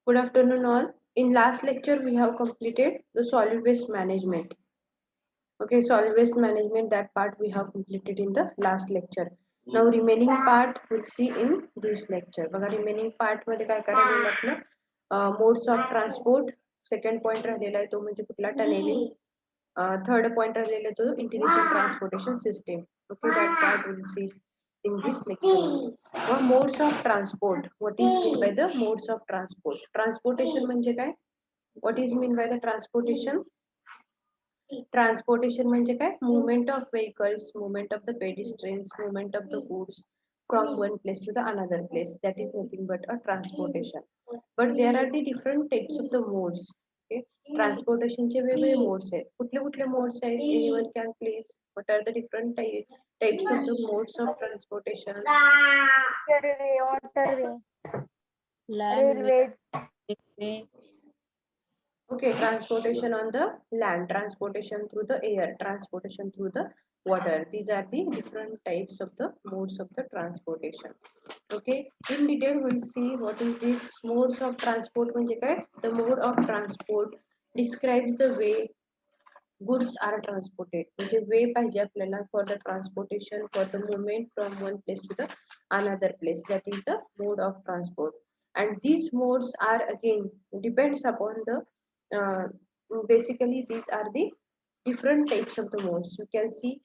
Good afternoon all. In last lecture we have completed the solid waste management. Okay, solid waste management, that part we have completed in the last lecture. Now remaining part we'll see in this lecture. बघा remaining part मध्ये काय काय राहिलेलं आपलं modes of transport. Second point राहिलेला आहे तो म्हणजे कुठला tunneling. Third point राहिलेला आहे तो intelligent transportation system. Okay, that part we'll see in this lecture. Modes of transport. What is meant by the modes of transport? Transportation म्हणजे काय? What is mean by the transportation? Transportation म्हणजे काय? Movement of vehicles, movement of the pedestrians, movement of the goods from one place to the another place. That is nothing but a transportation. But there are the different types of the modes. Okay? Transportation चे वेगवेगळे modes आहेत. कुठले कुठले modes आहेत? Anyone can please. What are the different types of the modes of transportation? Railway, waterway, Land, railway, railway, Okay, transportation on the land, transportation through the air, transportation through the water. These are the different types of the modes of the transportation. Okay, in detail we'll see what is this modes of transport. म्हणजे काय? The mode of transport describes the way goods are transported. म्हणजे way पाहिजे आपल्याला for the transportation, for the movement from one place to the another place. That is the mode of transport. And these modes are again depends upon the uh, basically these are the different types of the modes. You can see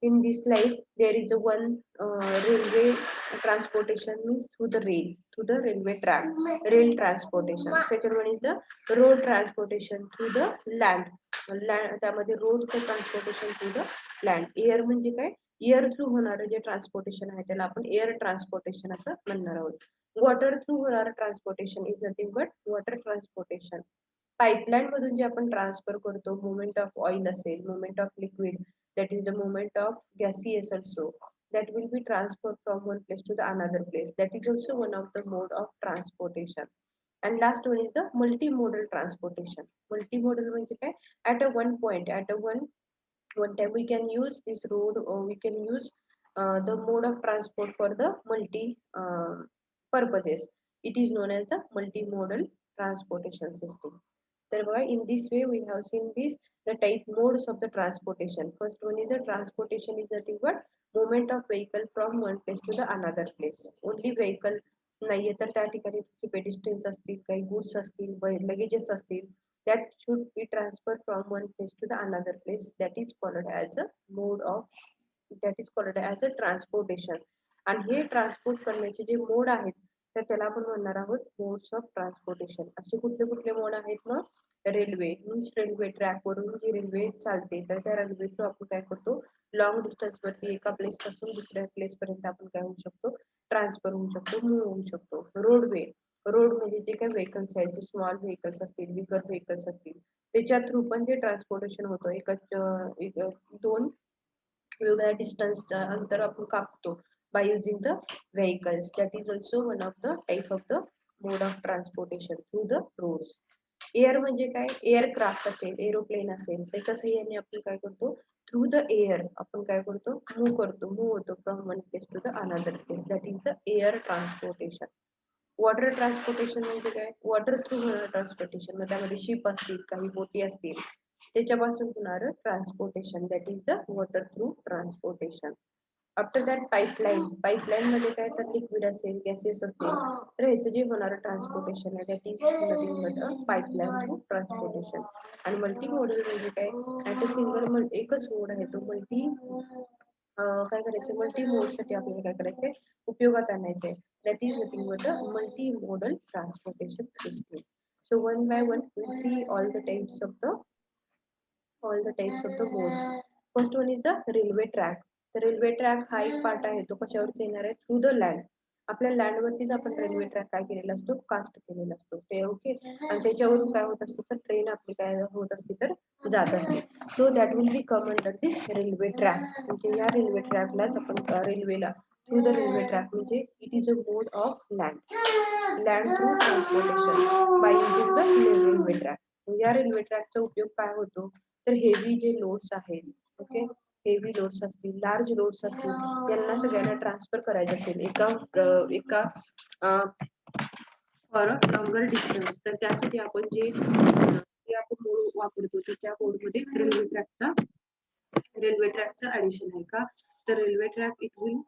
in this slide there is a one railway transportation means through the railway track, rail transportation. Second one is the road transportation through the land. त्यामध्ये रोडचं transportation through the land. Air म्हणजे काय? Air through होणारं जे transportation आहे त्याला आपण air transportation असं म्हणणार आहोत. वॉटर थ्रू होणारं transportation is nothing but water transportation. Pipeline मधून जे आपण ट्रान्सफर करतो, मुवमेंट ऑफ ऑइल असेल, movement of liquid, that is the movement of gaseous also, that will be transferred from one place to the another place. That is also one of the mode of transportation. And last one is the multimodal transportation. Multimodal म्हणजे काय? At a one point, at a one time we can use this road, or we can use the mode of transport for the multi purposes. It is known as the multimodal transportation system. तर बघा, in this way we have seen this the type modes of the transportation. First one is the transportation is nothing but movement of vehicle from one place to the another place. Only vehicle नाहीये तर त्या ठिकाणी पेडिस्ट्रियन्स असतील, काही goods असतील, luggages असतील, that should be transferred from one place to the another place. That is called as a mode of, that is called as a transportation. आणि हे ट्रान्सपोर्ट करण्याचे जे मोड आहेत तर त्याला आपण म्हणणार आहोत मोड्स ऑफ ट्रान्सपोर्टेशन. असे कुठले कुठले मोड आहेत मग? रेल्वे मीन्स रेल्वे ट्रॅक वरून जी रेल्वे चालते तर त्या रेल्वे थ्रू आपण काय करतो, लॉंग डिस्टन्स वरती एका प्लेस पासून दुसऱ्या प्लेस पर्यंत आपण काय होऊ शकतो, ट्रान्सफर होऊ शकतो, मूव्ह होऊ शकतो. रोडवे, रोड म्हणजे जे काही व्हेकल्स आहेत, जे स्मॉल व्हेकल्स असतील, बिगर व्हेकल्स असतील, त्याच्या थ्रू पण जे ट्रान्सपोर्टेशन होतं, एक दोन वेगळ्या डिस्टन्सचं अंतर आपण कापतो by using the vehicles. That is also one of the type of the mode of transportation through the roads. Air म्हणजे काय? एअरक्राफ्ट असेल, एरोप्लेन असेल, त्याच्या साह्याने आपण काय करतो, थ्रू द एअर आपण काय करतो, मूव्ह करतो, मूव्ह होतो from one place to the another place. That is the air transportation. Water transportation म्हणजे काय? वॉटर थ्रू होणारं ट्रान्सपोर्टेशन. मग त्यामध्ये शिप असतील, काही बोटी असतील, त्याच्यापासून होणारं transportation. That is the water through transportation. After that pipeline. Pipeline मध्ये काय तर लिक्विड असेल, गॅसेस असतील, तर ह्याचं जे होणारं ट्रान्सपोर्टेशन आहे that is nothing but a pipeline through transportation. आणि मल्टी मॉडल म्हणजे काय? ऍट अ सिंगल एकच मोड आहे तो मल्टी काय करायचं, मल्टी मोड साठी आपल्याला काय करायचंय, उपयोगात आणायचंय. That is nothing but a multi modal transportation system. So one by one we'll see all the types of the modes. First one is the railway track. तर रेल्वे ट्रॅक हा एक पार्ट आहे, तो कशावरच येणार आहे, थ्रू द लँड. आपल्या land वरतीच आपण रेल्वे ट्रॅक काय केलेला असतो, कास्ट केलेला असतो ते. ओके, आणि त्याच्यावरून काय होत असते तर ट्रेन आपली काय होत असते तर जात असते. So that will be come under this railway track. म्हणजे या रेल्वे ट्रॅकलाच आपण रेल्वेला थ्रू द रेल्वे ट्रॅक म्हणजे it is a mode of land through transportation bye using the railway track. या रेल्वे ट्रॅकचा उपयोग काय होतो तर हेवी जे लोड्स आहेत, ओके, हेवी लोड्स असतील, लार्ज लोड्स असतील, यांना सगळ्यांना ट्रान्सफर करायचे असेल एका फॉर अ लॉंगर डिस्टन्स. तर त्यासाठी आपण जे आपण मोड वापरतो तर त्या मोडमध्ये रेल्वे ट्रॅकचं ऍडिशन आहे का, तर रेल्वे ट्रॅक इट विल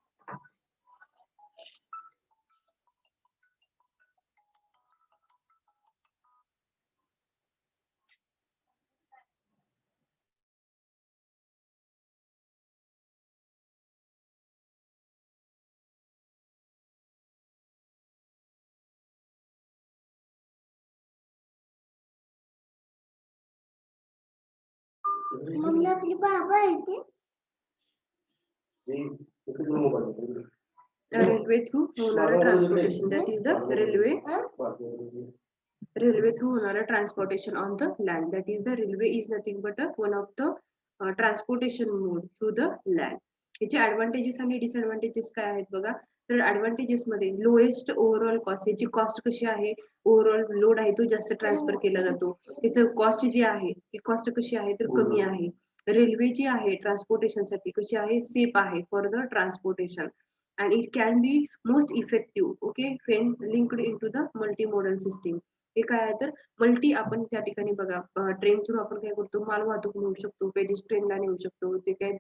मम्मी आपली बाबा आहे ते रेल्वे थ्रू होणारं transportation, that is the railway through होणारं transportation on the land. That is the railway is nothing but one of the transportation mode through the land. याचे advantages आणि disadvantages काय आहेत बघा. तर ऍडव्हान्टेजेस मध्ये लोएस्ट ओव्हरऑल कॉस्ट, याची cost कशी आहे, ओव्हरऑल लोड आहे तो जास्त ट्रान्सफर केला जातो, त्याचं कॉस्ट जी आहे ती कॉस्ट कशी आहे तर कमी आहे. रेल्वे जी आहे ट्रान्सपोर्टेशन साठी कशी आहे, सेफ आहे for the transportation and it can be most effective, okay, when linked into the multimodal system. हे काय आहे तर मल्टी, आपण त्या ठिकाणी बघा ट्रेन थ्रू आपण काय करतो, माल वाहतूक नेऊ शकतो, पेडिस्ट्रेनला नेऊ शकतो, ते काय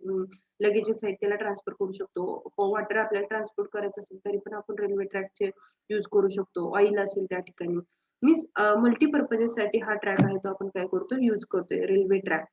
लगेजेस आहेत त्याला ट्रान्सफर करू शकतो, वॉटर आपल्याला ट्रान्सपोर्ट करायचं असेल तरी पण आपण रेल्वे ट्रॅकचे यूज करू शकतो, ऑइल असेल त्या ठिकाणी मीन्स मल्टीपर्पजेस साठी हा ट्रॅक आहे तो आपण काय करतो, यूज करतोय railway track.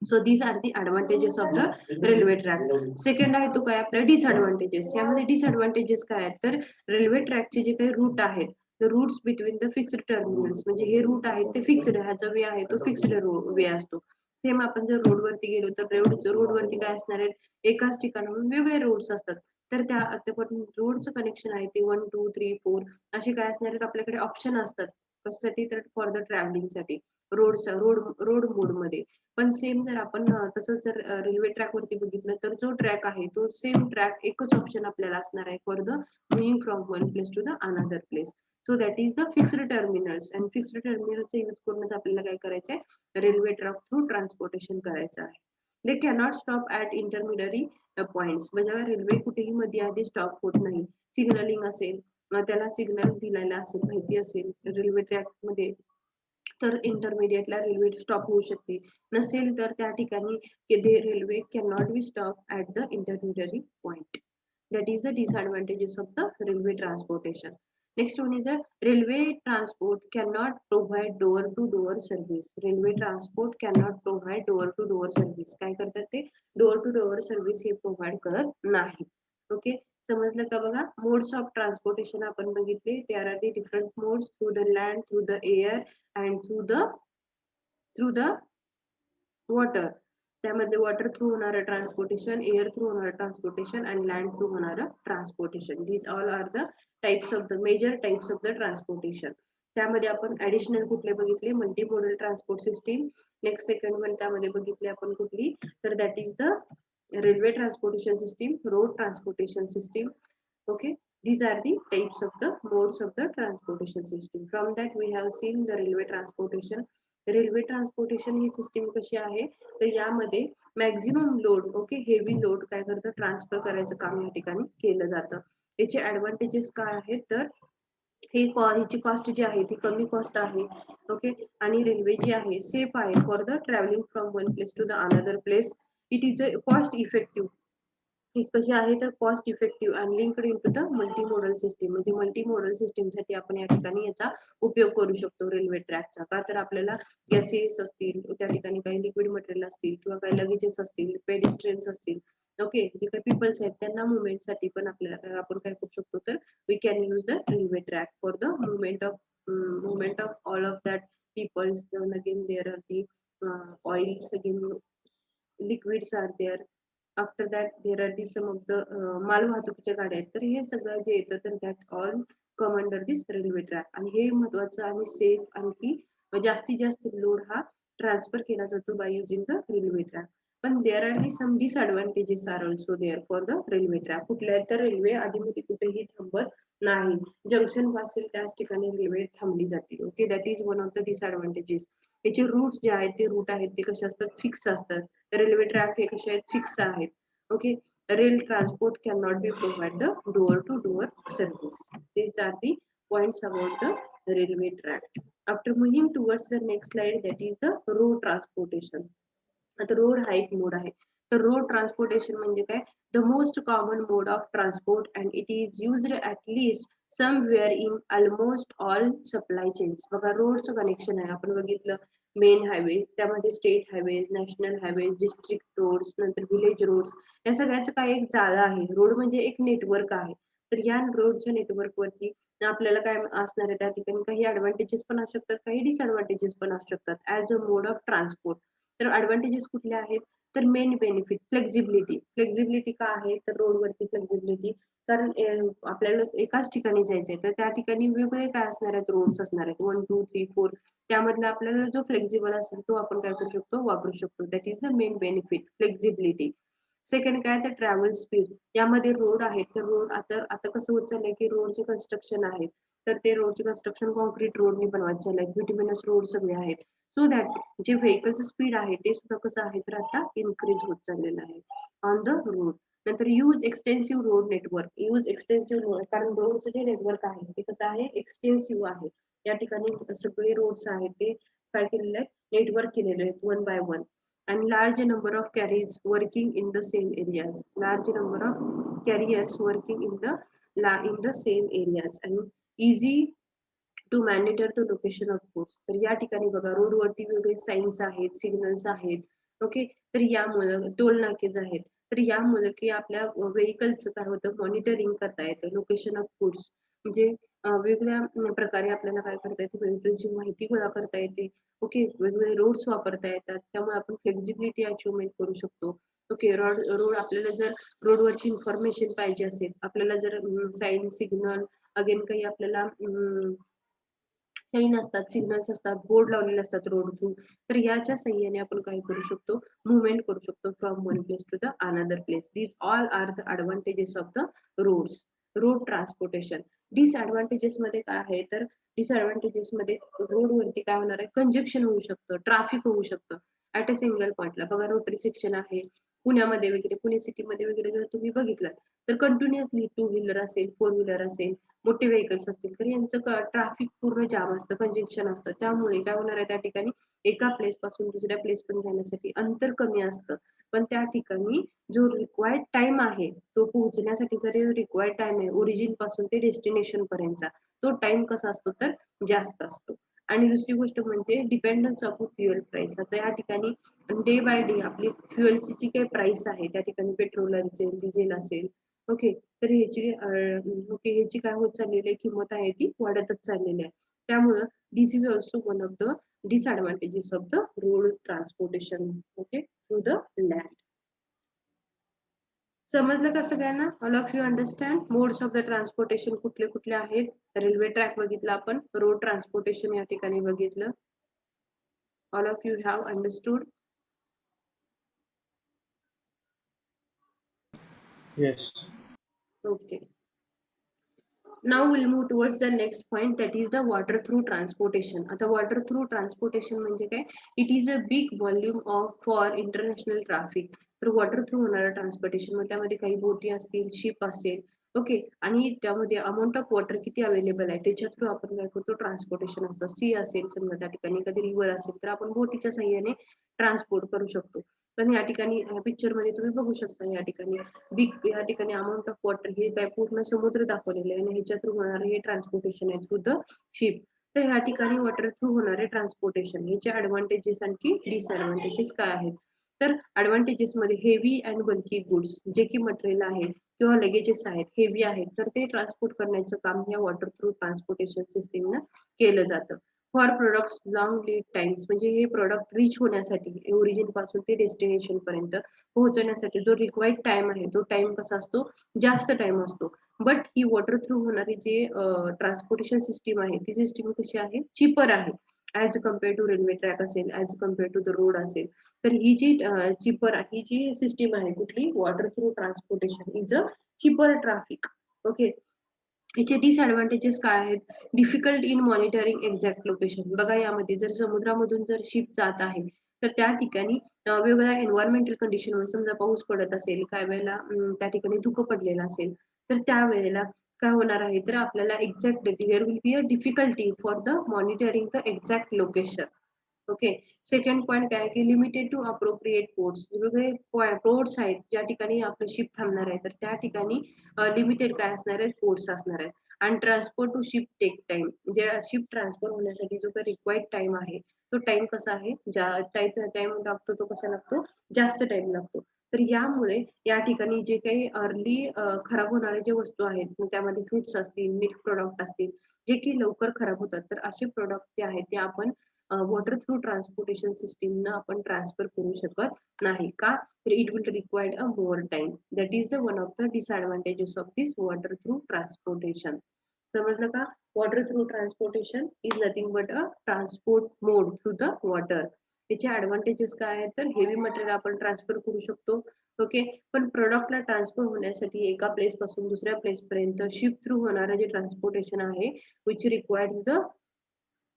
So these are the advantages of the railway track. Second आहे तो काय आपल्या डिसएडव्हान्टेजेस. यामध्ये डिसएडव्हान्टेजेस काय आहेत तर रेल्वे ट्रॅकचे जे काही रूट आहेत, the routes between the fixed terminals, म्हणजे हे रूट आहेत ते फिक्स्ड, ह्याचा वे आहे तो फिक्स्ड वे असतो. सेम आपण जर रोड वरती गेलो तर रोड वरती काय असणार आहेत, एकाच ठिकाणाहून वेगवेगळे रोड्स असतात. तर त्या रोडचं कनेक्शन आहे ते 1 2 3 4 असे काय असणार आहेत, आपल्याकडे ऑप्शन असतात कशासाठी तर फॉर द ट्रॅव्हलिंग साठी, रोड मोड मध्ये. पण सेम जर आपण तसंच जर रेल्वे ट्रॅक वरती बघितलं तर जो ट्रॅक आहे तो सेम ट्रॅक एकच ऑप्शन आपल्याला असणार आहे for the moving from one place to the another place. So that is the fixed terminals, आणि फिक्स्ड टर्मिनलचा यूज करूनच आपल्याला काय करायचंय, रेल्वे ट्रॅक थ्रू ट्रान्सपोर्टेशन करायचं आहे. They cannot stop at intermediary points, म्हणजे रेल्वे कुठेही मध्ये आधी स्टॉप होत नाही. सिग्नलिंग असेल, त्याला सिग्नल दिलेला असेल, माहिती असेल रेल्वे ट्रॅक मध्ये, तर इंटरमिडिएटला रेल्वे स्टॉप होऊ शकते. नसेल तर त्या ठिकाणी railway can not be stop at the intermediary point. That is the disadvantages of the railway transportation. Next one is the railway transport can not provide door to door service. Railway transport can not provide door to door service. काय करतात ते, door to door service हे provide करत नाही. Okay, समजलं का बघा. Modes of transportation आपण बघितले, there are the different modes, through the land, through the air and through the water. त्यामध्ये वॉटर थ्रू होणारं ट्रान्सपोर्टेशन, एअर थ्रू होणारं ट्रान्सपोर्टेशन आणि लँड थ्रू होणारं transportation. These all are the types of the major types of the transportation. त्यामध्ये आपण additional कुठले बघितले, multi modal transport system. Next second one त्यामध्ये बघितले आपण कुठली, तर that is the railway transportation system, road transportation system. Okay, these are the types of the modes of the transportation system. From that we have seen the railway transportation. Railway transportation he system कशी आहे तर यामध्ये maximum load, okay, heavy load काय करतं, transfer करायचं काम या ठिकाणी केलं जातं. याचे ऍडव्हान्टेजेस काय आहेत तर ह्याची कॉस्ट जी आहे ती कमी कॉस्ट आहे. ओके, आणि रेल्वे जी आहे सेफ आहे for the travelling from one place to the another place. It is a cost effective. ही कशी आहे तर cost effective and linked into the multimodal system. म्हणजे मल्टीमोडल सिस्टीमसाठी आपण या ठिकाणी याचा उपयोग करू शकतो रेल्वे ट्रॅकचा. का तर आपल्याला गॅसेस असतील, त्या ठिकाणी काही लिक्विड मटेरियल असतील, किंवा काही लगेजेस असतील, पेडिस्ट्रेन्स असतील, ओके, जे काही पीपल्स आहेत त्यांना मुवमेंटसाठी पण आपल्याला आपण काय करू शकतो तर we can use the railway track for the movement of all of that peoples. Then again there are the oils, again liquids are there. After that there are the some of the माल वाहतुकीच्या गाड्या आहेत. तर हे सगळं जे येतं तर that all come under this railway track. आणि हे महत्वाचं आणि सेफ आणखी जास्तीत जास्त लोड हा ट्रान्सफर केला जातो by using the railway track. पण there are the some disadvantages are also there for the railway track. कुठल्या तर रेल्वे आधीमध्ये कुठेही थांबत नाही, जंक्शन असेल त्याच ठिकाणी रेल्वे थांबली जाते. Okay, that is one of the disadvantages. याचे रूट जे आहेत ते रूट आहेत ते कसे असतात, फिक्स असतात. रेल्वे ट्रॅक हे कसे आहेत, फिक्स आहेत. Okay, rail transport can not be provide the door to door service. These are the points about the railway track. After moving towards the next slide, that is the road transportation. आता road हा एक mode आहे. तर road transportation म्हणजे काय, the most common mode of transport and it is used at least somewhere in almost all supply chains. बघा रोडचं connection आहे, आपण बघितलं मेन हायवे, त्यामध्ये state highways, national highways, district roads, नंतर विलेज रोड्स, या सगळ्याचं काय एक जाळं आहे. रोड म्हणजे एक नेटवर्क आहे. तर या रोडच्या नेटवर्कवरती आपल्याला काय असणार आहे, त्या ठिकाणी काही ऍडव्हान्टेजेस पण असू शकतात, काही डिसएडव्हान्टेजेस पण असू शकतात as a mode of transport. तर ऍडव्हान्टेजेस कुठले आहेत, तर मेन बेनिफिट फ्लेक्झिबिलिटी. फ्लेक्झिबिलिटी का आहे, तर रोडवरती फ्लेक्झिबिलिटी, कारण आपल्याला एकाच ठिकाणी जायचंय, तर त्या ठिकाणी वेगवेगळे काय असणार आहेत, रोड्स असणार आहेत 1 2 3 4. त्यामधला आपल्याला जो फ्लेक्झिबल असेल तो आपण काय करू शकतो, वापरू शकतो. That is the main benefit, flexibility. Second काय, तर ट्रॅव्हल स्पीड. यामध्ये रोड आहेत, तर रोड आता आता कसं होत चाललंय की रोडचे कन्स्ट्रक्शन आहे, तर ते रोडचे कन्स्ट्रक्शन कॉन्क्रीट रोडने बनवत चाललंय, बिटुमिनस रोड सगळे आहेत. सो दॅट जे व्हेकलचं स्पीड आहे ते सुद्धा कसं आहे, तर आता इन्क्रीज होत चाललेलं आहे ऑन द रोड. नंतर use extensive road network. Use extensive road, कारण रोडचं जे नेटवर्क आहे ते कसं आहे, एक्सटेन्सिव्ह आहे. या ठिकाणी सगळे रोड्स आहेत ते काय केलेले आहेत, नेटवर्क केलेले आहेत 1 by 1. and large number of carriers working in the same areas. Large number of carriers working in the same areas and easy to monitor the location of goods. तर या ठिकाणी बघा रोडवरती वेगवेगळे साइन्स आहेत, सिग्नल्स आहेत. ओके, तर यामुळे टोल नाकेज आहेत. तर यामुळे की आपल्या व्हेकलचं काय होतं, मॉनिटरिंग करता येतं, लोकेशन ऑफ गुड्स. म्हणजे वेगवेगळ्या प्रकारे आपल्याला काय करता येते, व्हेकलची माहिती गोळा करता येते. ओके, वेगवेगळे रोड्स वापरता येतात, त्यामुळे आपण फ्लेक्झिबिलिटी अचिव्हमेंट करू शकतो. ओके, रोड आपल्याला जर रोडवरची इन्फॉर्मेशन पाहिजे असेल, आपल्याला जर साईन सिग्नल अगेन काही आपल्याला साईन असतात, सिग्नल्स असतात, बोर्ड लावलेले असतात रोड थ्रू, तर याच्या साह्याने आपण काय करू शकतो, मुवमेंट करू शकतो from one place to the another place. These all are the advantages of the roads, road transportation. Disadvantages मध्ये काय आहे, तर डिसएडव्हान्टेजेस मध्ये रोडवरती काय होणार आहे, कंजक्शन होऊ शकतं, ट्रॅफिक होऊ शकतं ऍट अ सिंगल पॉइंटला. बघा रोटरी सेक्शन आहे पुण्यामध्ये वगैरे, पुणे सिटीमध्ये वगैरे जर तुम्ही बघितलं तर कंटिन्युअसली 2 व्हीलर असेल, 4 व्हीलर असेल, मोठे व्हेकल्स असतील, तर यांचं ट्रॅफिक पूर्ण जाम असतं, कंजेक्शन असतं. त्यामुळे काय होणार आहे, त्या ठिकाणी एका प्लेस पासून दुसऱ्या प्लेस पण जाण्यासाठी अंतर कमी असतं, पण त्या ठिकाणी जो रिक्वायर्ड टाइम आहे तो पोहोचण्यासाठी, जर रिक्वायर्ड टाइम आहे ओरिजिन पासून ते डेस्टिनेशन पर्यंतचा, तो टाइम कसा असतो, तर जास्त असतो. आणि दुसरी गोष्ट म्हणजे डिपेंडन्स ऑफ फ्युएल प्राइस. आता या ठिकाणी डे बाय डे आपली फ्युएलची जी काही प्राइस आहे, त्या ठिकाणी पेट्रोल असेल, डिझेल असेल, ओके, तर ह्याची काय होत चाललेली आहे, किंमत आहे ती वाढतच चाललेली आहे. त्यामुळं this is also one of the disadvantages of the road transportation, okay, through the land. समजलं का सगळ्यांना? All of you understand modes of the transportation कुठले कुठले आहेत? रेल्वे ट्रॅक बघितलं आपण, रोड ट्रान्सपोर्टेशन या ठिकाणी बघितलं. All of you have understood? Yes. Okay. Now we'll move towards the next point, that is the water through transportation. आता water through transportation म्हणजे काय? It is a big volume for international traffic. तर water through होणारं transportation मग त्यामध्ये काही बोटी असतील, शिप असेल, ओके, आणि त्यामध्ये अमाऊंट ऑफ वॉटर किती अवेलेबल आहे त्याच्या थ्रू आपण काय करतो, ट्रान्सपोर्टेशन असतं. सी असेल समजा त्या ठिकाणी, कधी रिव्हर असेल, तर आपण बोटीच्या साह्याने ट्रान्सपोर्ट करू शकतो. पण या ठिकाणी पिक्चर मध्ये तुम्ही बघू शकता, या ठिकाणी या ठिकाणी अमाऊंट ऑफ वॉटर हे काय पूर्ण समुद्र दाखवलेले आहे, आणि ह्याच्या थ्रू होणारे हे ट्रान्सपोर्टेशन आहे थ्रू द शिप. तर ह्या ठिकाणी वॉटर थ्रू होणारे ट्रान्सपोर्टेशन ह्याचे ऍडव्हान्टेजेस आणखी डिसएडव्हान्टेजेस काय आहेत, तर ऍडव्हान्टेजेस मध्ये हेवी अँड बल्की गुड्स, जे की मटेरियल आहे किंवा लगेजेस आहेत, हेवी आहेत, तर ते ट्रान्सपोर्ट करण्याचं काम या वॉटर थ्रू ट्रान्सपोर्टेशन सिस्टीमनं केलं जातं. For products long lead times, म्हणजे हे प्रोडक्ट रिच होण्यासाठी ओरिजिन पासून ते डेस्टिनेशन पर्यंत पोहोचण्यासाठी जो रिक्वायर्ड टाइम आहे, तो टाइम कसा असतो, जास्त टाइम असतो. बट ही वॉटर थ्रू होणारी जे ट्रान्सपोर्टेशन सिस्टीम आहे, ती सिस्टीम कशी आहे, चिपर आहे as compare to railway track असेल, as compare to the road असेल. तर ही जी चिपर ही जी सिस्टीम आहे कुठली, water through transportation is a cheaper traffic. Okay, याचे डिसएडव्हान्टेजेस काय आहेत, difficult in monitoring exact location. बघा यामध्ये जर समुद्रामधून जर शिप जात आहे, तर त्या ठिकाणी वेगवेगळ्या एन्व्हायरमेंटल कंडिशनवर, समजा पाऊस पडत असेल, काय वेळेला त्या ठिकाणी धुकं पडलेलं असेल, तर त्यावेळेला काय होणार आहे तर आपल्याला exact here will be a difficulty for the monitoring the exact location. Okay. Second point काय की लिमिटेड टू अप्रोप्रिएट पोर्ट्स. वेगवेगळे पोर्ट्स आहेत ज्या ठिकाणी आपलं शिप थांबणार आहे तर त्या ठिकाणी लिमिटेड काय असणार आहे पोर्ट्स असणार आहेत. आणि transport to ship take time, म्हणजे शिप ट्रान्सफर होण्यासाठी जो काही रिक्वायर्ड टाइम आहे तो टाइम कसा आहे, ज्या टाइम लागतो तो कसा लागतो, जास्त टाइम लागतो. तर यामुळे या ठिकाणी जे काही अर्ली खराब होणारे जे वस्तू आहेत त्यामध्ये फ्रुट्स असतील, मिल्क प्रोडक्ट असतील, जे की लवकर खराब होतात, तर असे प्रोडक्ट जे आहेत ते आपण वॉटर थ्रू ट्रान्सपोर्टेशन सिस्टीम न आपण ट्रान्सफर करू शकत नाही. का तर it will required a more time. That is the one of the disadvantages of this water through transportation. समजलं का? Water through transportation is nothing but a transport mode through the water. त्याचे advantages काय आहेत तर heavy material आपण transfer करू शकतो. Okay. पण प्रोडक्टला ट्रान्सफर होण्यासाठी एका प्लेस पासून दुसऱ्या प्लेस पर्यंत शिप थ्रू होणारं जे ट्रान्सपोर्टेशन आहे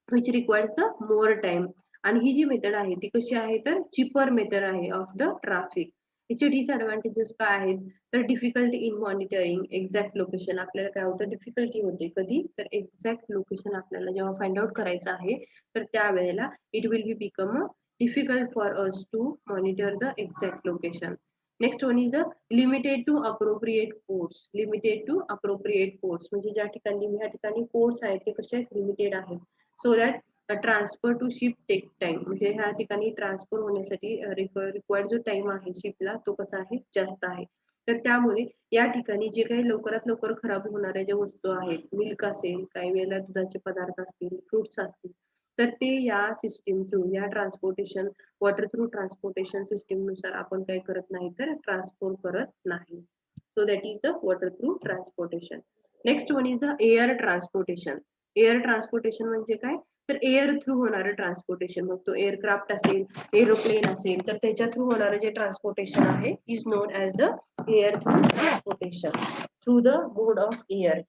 which requires the more time. आणि ही जी मेथड आहे ती कशी आहे तर चिपर मेथड आहे ऑफ द ट्रॅफिक. याचे डिसएडव्हान्टेजेस काय आहेत तर difficulty in monitoring exact location. आपल्याला काय होतं डिफिकल्टी होते कधी तर एक्झॅक्ट लोकेशन आपल्याला जेव्हा फाइंड आउट करायचं आहे तर त्यावेळेला it will be become a difficult for us to monitor the exact location. Next one is the limited to appropriate ports. Limited to appropriate ports म्हणजे ज्या ठिकाणी पोर्ट्स आहेत ते कसे आहेत लिमिटेड आहेत. So that transfer to ship take time, म्हणजे ह्या ठिकाणी ट्रान्सफर होण्यासाठी रिक्वायर्ड जो टाइम आहे शिपला तो कसा आहे जास्त आहे. तर त्यामुळे या ठिकाणी जे काही लवकरात लवकर खराब होणाऱ्या ज्या वस्तू आहेत, मिल्क असेल, काही वेळेला दुधाचे पदार्थ असतील, फ्रुट्स असतील, तर ते या सिस्टीम थ्रू या transportation water through transportation system नुसार आपण काय करत नाही तर ट्रान्सपोर्ट करत नाही. So that is the water through transportation. Next one is the air transportation. Air transportation म्हणजे काय तर एअर थ्रू होणारं ट्रान्सपोर्टेशन. मग तो एअरक्राफ्ट असेल, एरोप्लेन असेल, तर त्याच्या थ्रू होणारं जे ट्रान्सपोर्टेशन आहे is known as the air through transportation through the mode of air.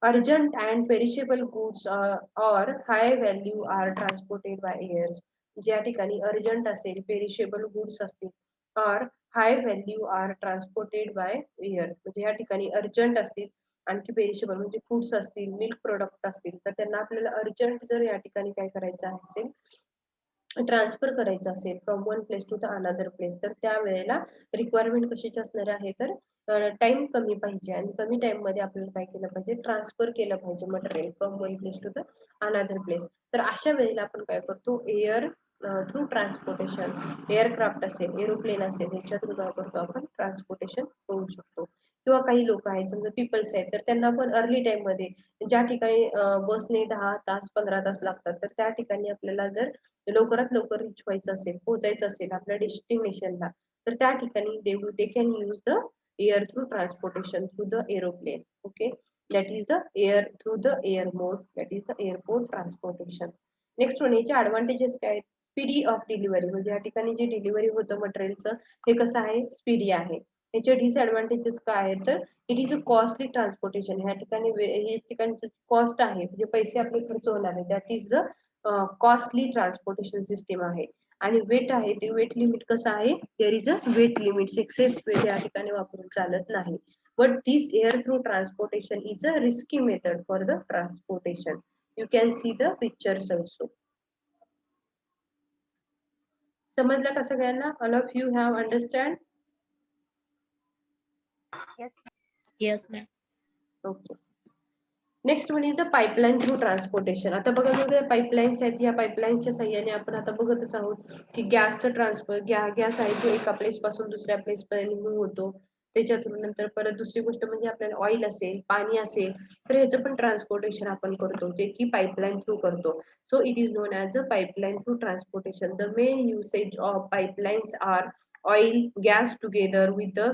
Urgent and perishable goods or high value are transported by airs. ज्या ठिकाणी अर्जंट असेल, पेरिशेबल गुड्स असतील or high value are transported by air. म्हणजे या ठिकाणी urgent असतील आणखी perishable म्हणजे फूड्स असतील, मिल्क प्रोडक्ट असतील, तर त्यांना आपल्याला अर्जंट जर या ठिकाणी काय करायचं असेल ट्रान्सफर करायचं असेल from one place to the another place, तर त्यावेळेला रिक्वायरमेंट कशाची असणार आहे तर टाइम कमी पाहिजे आणि कमी टाइम मध्ये आपल्याला काय केलं पाहिजे ट्रान्सफर केलं पाहिजे material from one place to the another place. तर अशा वेळेला आपण काय करतो एअर थ्रू ट्रान्सपोर्टेशन, एअरक्राफ्ट असेल, एरोप्लेन असेल, याच्या थ्रू काय करतो आपण ट्रान्सपोर्टेशन करू शकतो. किंवा काही लोक आहेत समजा पीपल्स आहेत तर त्यांना पण अर्ली टाइम मध्ये ज्या ठिकाणी बसने 10 तास 15 तास लागतात तर त्या ठिकाणी आपल्याला जर लवकरात लवकर रीच व्हायचं असेल, पोहोचायचं असेल आपल्या डेस्टिनेशनला, तर त्या ठिकाणी they can use the air through transportation through the aeroplane. Okay. That is the air through the air mode, that is the airport transportation. Next one याचे ऍडव्हान्टेजेस काय आहेत स्पीडी ऑफ डिलिव्हरी, म्हणजे या ठिकाणी जे डिलिव्हरी होतं मटेरियलचं हे कसं आहे स्पीडी आहे. याचे डिसएडव्हान्टेजेस काय आहेत तर it is a costly transportation. ह्या ठिकाणी कॉस्ट आहे म्हणजे पैसे आपले खर्च होणार आहे, that is the costly transportation system आहे. आणि वेट आहे ते वेट लिमिट कसं आहे there is a weight limit, excess weight या ठिकाणी वापरून चालत नाही. But this air through transportation is a risky method for the transportation. You can see the pictures also. समजलं का सगळ्यांना? All of you have understand? Yes, ma'am. Okay. Next one is the pipeline through transportation. आता बघा वेगवेगळ्या pipelines आहेत, या पाईपलाईनच्या साह्याने आपण आता बघतच आहोत की गॅसचं ट्रान्सफर गॅस आहे तो एका प्लेस पासून दुसऱ्या प्लेस पर्यंत मूव्ह होतो. त्याच्या थ्रू नंतर परत दुसरी गोष्ट म्हणजे आपल्याला ऑइल असेल, पाणी असेल, तर ह्याचं पण ट्रान्सपोर्टेशन आपण करतो जे की पाईपलाईन थ्रू करतो. So it is known as a pipeline through transportation. The main usage of pipelines are oil gas together with the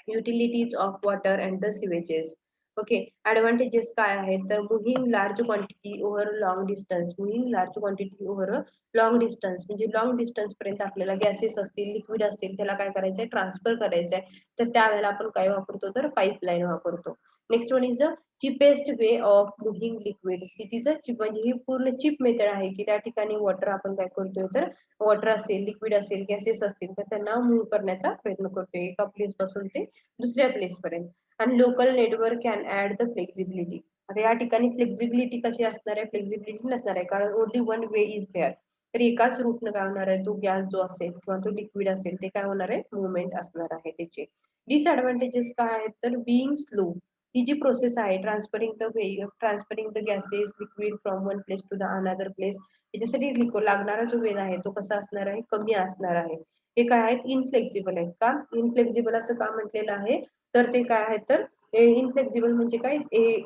utilities of water and the sewages. Okay. Advantages काय आहेत तर moving large quantity over long distance. Moving large quantity over long distance म्हणजे long distance पर्यंत आपल्याला gases असतील, liquid असतील, त्याला काय करायचंय ट्रान्सफर करायचंय, तर त्यावेळेला आपण काय वापरतो तर पाईपलाईन वापरतो. Next one is the cheapest way of moving liquids. It is a chip म्हणजे ही पूर्ण चिप मेथड आहे की त्या ठिकाणी वॉटर आपण काय करतोय तर वॉटर असेल, लिक्विड असेल, गॅसेस असतील तर त्यांना मूव्ह करण्याचा प्रयत्न करतोय एका प्लेस पासून ते दुसऱ्या प्लेस पर्यंत. आणि local network can add the flexibility. आता या ठिकाणी फ्लेक्झिबिलिटी कशी असणार आहे, फ्लेक्झिबिलिटी नसणार आहे, कारण only one way is there. तर एकाच रूटनं काय होणार आहे, तो गॅस जो असेल किंवा तो लिक्विड असेल ते काय होणार आहे, मुवमेंट असणार आहे त्याचे. डिसएडव्हान्टेजेस काय आहेत, तर बिईंग स्लो, ही जी प्रोसेस आहे transferring the gases liquid from one place to the another place, याच्यासाठी लागणारा जो वेळ आहे तो कसा असणार आहे, कमी असणार आहे. हे काय आहेत, इनफ्लेक्झिबल आहेत. का इनफ्लेक्झिबल असं का म्हटलेलं आहे, तर ते काय आहे, तर इनफ्लेक्झिबल म्हणजे काय,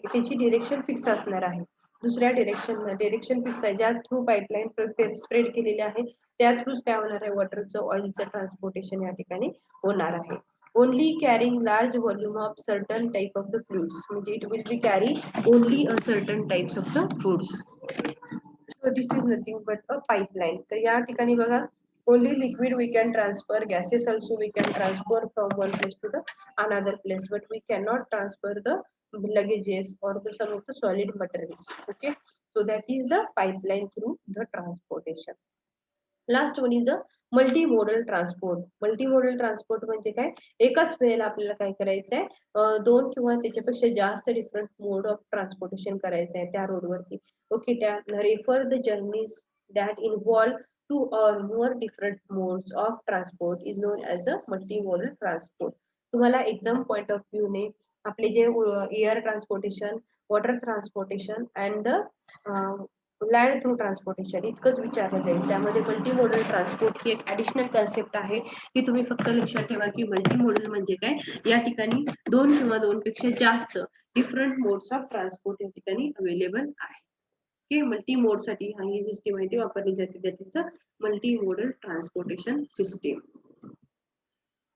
त्याची डिरेक्शन फिक्स असणार आहे. दुसऱ्या डिरेक्शन फिक्स आहे, ज्या थ्रू पाईपलाईन स्प्रेड केलेले आहे त्या थ्रूच काय होणार आहे, वॉटरचं ऑइलचं ट्रान्सपोर्टेशन या ठिकाणी होणार आहे. Only carrying large volume of certain type of the fluids, म्हणजे it will be carry only a certain types of the fluids. So this is nothing but a pipeline. तर या ठिकाणी बघा, only liquid we can transfer, gases also we can transfer from one place to the another place, but we cannot transfer the luggages or some of the solid materials. Okay, so that is the pipeline through the transportation. Last one is the multimodal transport. Multimodal transport म्हणजे काय, एकाच वेळेला आपल्याला काय करायचं आहे, दोन किंवा त्याच्यापेक्षा जास्त डिफरंट मोड ऑफ ट्रान्सपोर्टेशन करायचं आहे त्या रोडवरती. ओके, त्या refer the journeys that involve to or more different modes of transport is known as a multimodal transport. तुम्हाला एक्झाम पॉइंट ऑफ व्ह्यूने आपले जे air transportation, water transportation and land through transportation इतकंच विचारलं जाईल. त्यामध्ये मल्टीमोडल ट्रान्सपोर्ट ही एक additional concept आहे, की तुम्ही फक्त लक्षात ठेवा की मल्टीमोडल म्हणजे काय, या ठिकाणी दोन किंवा दोनपेक्षा जास्त डिफरंट मोड्स ऑफ ट्रान्सपोर्ट या ठिकाणी अवेलेबल आहे. ओके, मल्टीमोड साठी ही सिस्टीम आहे ती वापरली जाते, that is the multimodal transportation system.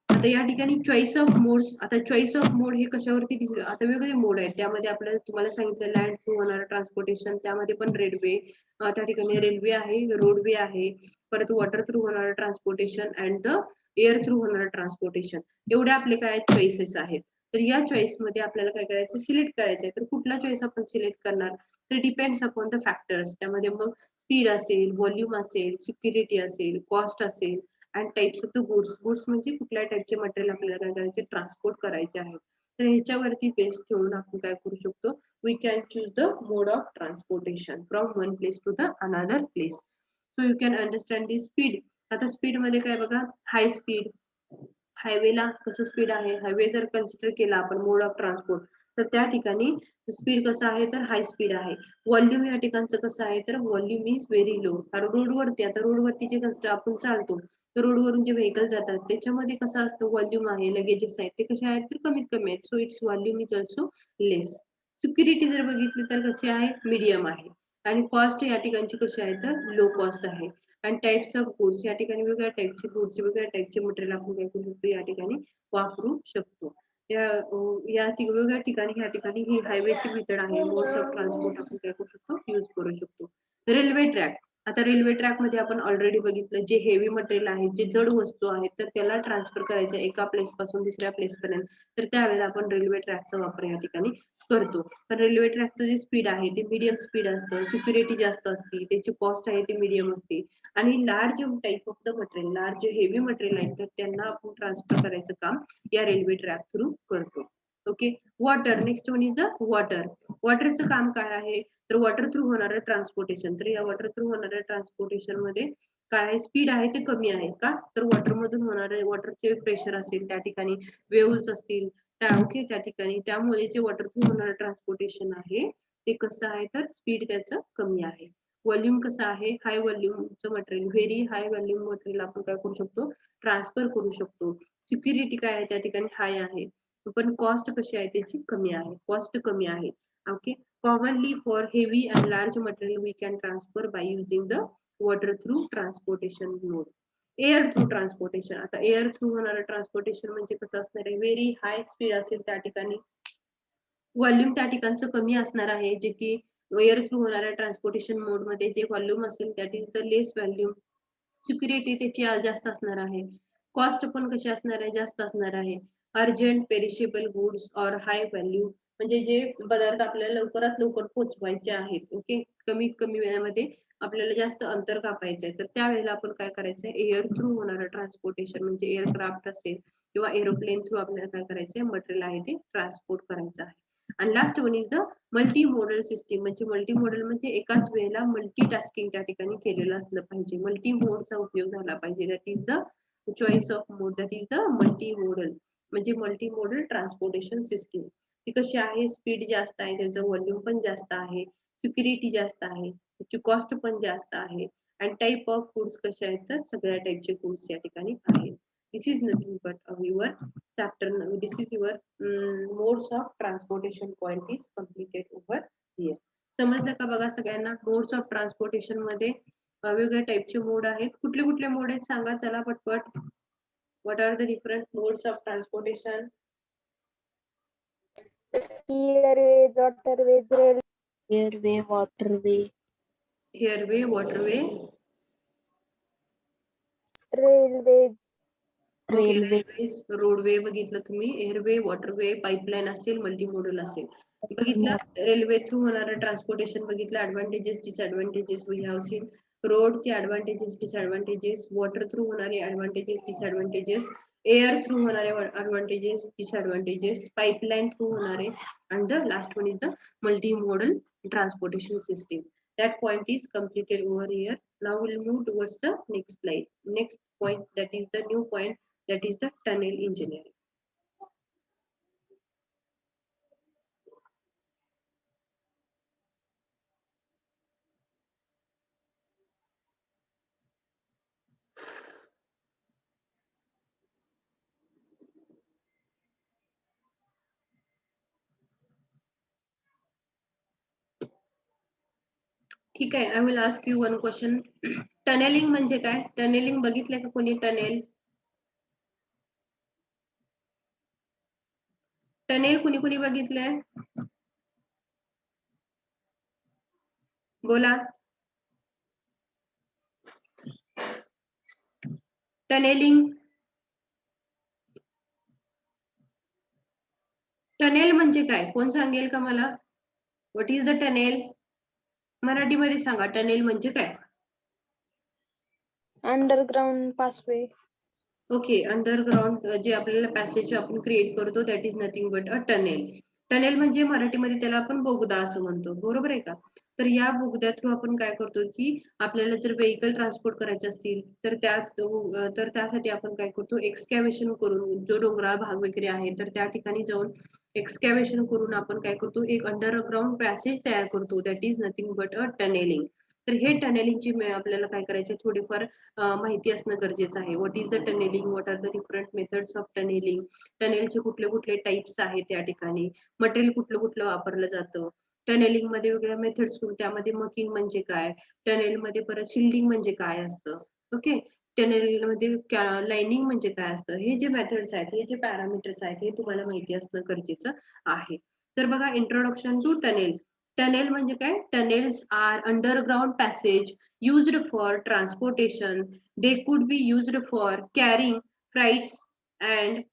आता या ठिकाणी चॉईस ऑफ मोड्स, आता चॉईस ऑफ मोड हे कशावरती दिसलं, आता वेगवेगळे मोड आहेत. त्यामध्ये आपल्याला तुम्हाला सांगितलं लँड थ्रू होणारं ट्रान्सपोर्टेशन, त्यामध्ये पण रेल्वे, त्या ठिकाणी रेल्वे आहे, रोडवे आहे, परत वॉटर थ्रू होणारं transportation and the air through होणारं ट्रान्सपोर्टेशन. एवढे आपले काय चॉईसेस आहेत. तर या चॉईस मध्ये आपल्याला काय करायचं, सिलेक्ट करायचं आहे. तर कुठला चॉईस आपण सिलेक्ट करणार, तर डिपेंड्स अपॉन द फॅक्टर्स. त्यामध्ये मग स्पीड असेल, व्हॉल्यूम असेल, सिक्युरिटी असेल, कॉस्ट असेल and types of the goods. Goods म्हणजे कुठल्या टाइपचे मटेरियल आपल्याला काय करायचे, ट्रान्सपोर्ट करायचे आहे. तर ह्याच्यावरती बेस ठेवून आपण काय करू शकतो, we can choose the mode of transportation from one place to the another place. So you can understand the speed. आता स्पीड मध्ये काय बघा, हाय स्पीड, हायवेला कसं स्पीड आहे, हायवे जर कन्सिडर केला आपण मोड ऑफ ट्रान्सपोर्ट, तर त्या ठिकाणी स्पीड कसं आहे, तर हाय स्पीड आहे. व्हॉल्यूम या ठिकाणचं कसं आहे, तर व्हॉल्यूम इज व्हेरी लो. कारण रोडवरती, आता रोडवरती जे आपण चालतो, तर रोडवरून जे व्हेकल जातात त्याच्यामध्ये कसं असतं, व्हॉल्यूम आहे, लगेजेस आहेत ते कसे आहेत, तर कमीत कमी आहेत. So it's volume is also less. Security जर बघितली तर कशी आहे, मीडियम आहे. आणि कॉस्ट या ठिकाणची कशी आहे, तर लो कॉस्ट आहे. आणि टाइप्स ऑफ गुड्स, या ठिकाणी वेगवेगळ्या टाइपचे गुड्स, वेगवेगळ्या टाइपचे मटेरियल आपण काय करू शकतो, या ठिकाणी वापरू शकतो. या वेगवेगळ्या ठिकाणी या ठिकाणी ही हायवेची मेथड आहे, मोड्स ऑफ ट्रान्सपोर्ट आपण काय करू शकतो, यूज करू शकतो. रेल्वे ट्रॅक, आता रेल्वे ट्रॅक मध्ये आपण ऑलरेडी बघितलं, जे हेवी मटेरियल आहे, जे जड वस्तू आहेत, तर त्याला ट्रान्सफर करायचं एका प्लेस पासून दुसऱ्या प्लेस पर्यंत, तर त्यावेळेला आपण रेल्वे ट्रॅकचा वापर या ठिकाणी करतो. पण रेल्वे ट्रॅकचं जे स्पीड आहे ते मीडियम स्पीड असतं, सिक्युरिटी जास्त असते, त्याची कॉस्ट आहे ती मीडियम असते. आणि large type of the material, large heavy material आहे, तर त्यांना आपण ट्रान्सफर करायचं काम या रेल्वे ट्रॅक थ्रू करतो. Okay, water, next one is the water. वॉटरचं काम काय आहे, तर वॉटर थ्रू होणारं ट्रान्सपोर्टेशन. तर या वॉटर थ्रू होणाऱ्या ट्रान्सपोर्टेशन मध्ये काय स्पीड आहे ते कमी आहे. का, तर वॉटर मधून होणारे वॉटरचे प्रेशर असेल, त्या ठिकाणी वेव्हज असतील, ओके, त्या ठिकाणी त्यामुळे जे वॉटर थ्रू होणारं ट्रान्सपोर्टेशन आहे ते कसं आहे, तर स्पीड त्याचं कमी आहे. व्हॉल्यूम कसं आहे, हाय व्हॉल्यूमचं material, very high volume material आपण काय करू शकतो, ट्रान्सफर करू शकतो. सिक्युरिटी काय आहे, त्या ठिकाणी हाय आहे, पण कॉस्ट कशी आहे त्याची कमी आहे, कॉस्ट कमी आहे. Okay, commonly for heavy and large material we can transfer by using the water through transportation mode. Air through transportation, आता एअर थ्रू होणारं ट्रान्सपोर्टेशन म्हणजे कसं असणार आहे, व्हेरी हाय स्पीड असेल, त्या ठिकाणी व्हॉल्यूम त्या ठिकाणचं कमी असणार आहे, जे की एअर थ्रू होणाऱ्या ट्रान्सपोर्टेशन मोड मध्ये जे व्हॉल्यूम असेल that is the less volume. Security त्याची जास्त असणार आहे, कॉस्ट पण कशी असणार आहे, जास्त असणार आहे. अर्जंट पेरिशेबल गुड्स और हाय व्हॅल्यू, म्हणजे जे पदार्थ आपल्याला लवकरात लवकर पोहोचवायचे आहेत, ओके, कमीत कमी वेळामध्ये आपल्याला जास्त अंतर कापायचं आहे तर त्यावेळेला आपण काय करायचं आहे, एअर थ्रू होणारं ट्रान्सपोर्टेशन म्हणजे एअरक्राफ्ट असेल किंवा एरोप्लेन थ्रू आपल्याला काय करायचंय, मटेरियल आहे ते ट्रान्सपोर्ट करायचं आहे. आणि last one is the multi modal system. म्हणजे मल्टी मॉडल म्हणजे एकाच वेळेला मल्टी टास्किंग त्या ठिकाणी केलेलं असलं पाहिजे, मल्टी मोडचा उपयोग झाला पाहिजे. That is the choice of mode, that is the multi modal. म्हणजे मल्टी मॉडल ट्रान्सपोर्टेशन सिस्टीम ती कशी आहे, स्पीड जास्त आहे, त्याचं व्हॉल्यूम पण जास्त आहे, सिक्युरिटी जास्त आहे, त्याची कॉस्ट पण जास्त आहे, आणि टाईप ऑफ फूड्स कसे आहेत तर सगळ्या टाईपचे फूड्स या ठिकाणी आहेत. This is nothing but your chapter. This is your modes of transportation point is completed over here. समजलं का बघा सगळ्यांना? मोड्स ऑफ ट्रान्सपोर्टेशन मध्ये वेगवेगळ्या टाईपचे मोड आहेत. कुठले कुठले मोड आहेत सांगा चला पटपट. What are the different modes of transportation? Airways, waterways, Airway, waterway, airway, waterway, railways, okay, railway, railways, roadway बघितलं तुम्ही, एअरवे, वॉटरवे, पाईपलाईन असेल, मल्टीमोडल असेल. बघितलं रेल्वे थ्रू होणारं ट्रान्सपोर्टेशन बघितलं, advantages disadvantages we have seen. रोडचे ऍडव्हान्टेजेस डिसएडव्हान्टेजेस, वॉटर थ्रू होणारे advantages disadvantages, air through होणारे ऍडव्हान्टेजेस डिसएडव्हान्टेजेस, पाईपलाईन थ्रू होणारे, and the last one is the multimodal transportation system. That point is completed over here. Now we'll move towards the next slide. Next point, that is the new point, that is the tunnel engineering. ठीक आहे, I will ask you one question. Tunnelling म्हणजे काय? Tunnelling बघितलंय का कोणी? Tunnel tunnel कुणी कुणी बघितलंय? बोला. टनेलिंग, टनेल म्हणजे काय? कोण सांगेल का मला? What is the tunnel? मराठीमध्ये सांगा, टनेल म्हणजे काय? underground passway, ओके, अंडरग्राउंड जे आपल्याला पॅसेज आपण क्रिएट करतो, that is nothing but a tunnel. Tunnel म्हणजे मराठीमध्ये त्याला आपण बोगदा असं म्हणतो, बरोबर आहे का? तर या बोगद्या थ्रू आपण काय करतो की आपल्याला जर व्हेकल ट्रान्सपोर्ट करायचे असतील तर त्यासाठी आपण काय करतो, एक्सकॅव्हेशन करून, जो डोंगराळ भाग वगैरे आहे तर त्या ठिकाणी जाऊन एक्सकॅव्हेशन करून आपण काय करतो, एक अंडरग्राउंड पॅसेज तयार करतो, that is nothing but a tunnelling. तर हे टनेलिंगची आपल्याला काय करायचे, थोडीफार माहिती असणं गरजेचं आहे. What is the tunneling, what are the different methods of tunneling, टनेलचे कुठले कुठले टाइप्स आहेत त्या ठिकाणी, मटेरियल कुठलं कुठलं वापरलं जातं, टनेलिंग मध्ये वेगळ्या मेथड्स, त्यामध्ये मकिंग म्हणजे काय, टनेल मध्ये परत शिल्डिंग म्हणजे काय असतं, ओके, टनेल मध्ये लाइनिंग म्हणजे काय असतं, हे जे मेथड्स आहेत, हे जे पॅरामीटर्स आहेत, हे तुम्हाला माहिती असणं गरजेचं आहे. तर बघा, इंट्रोडक्शन टू टनेल. टनेल म्हणजे काय? Tunnels are underground passage used for transportation. They could be used for carrying freights and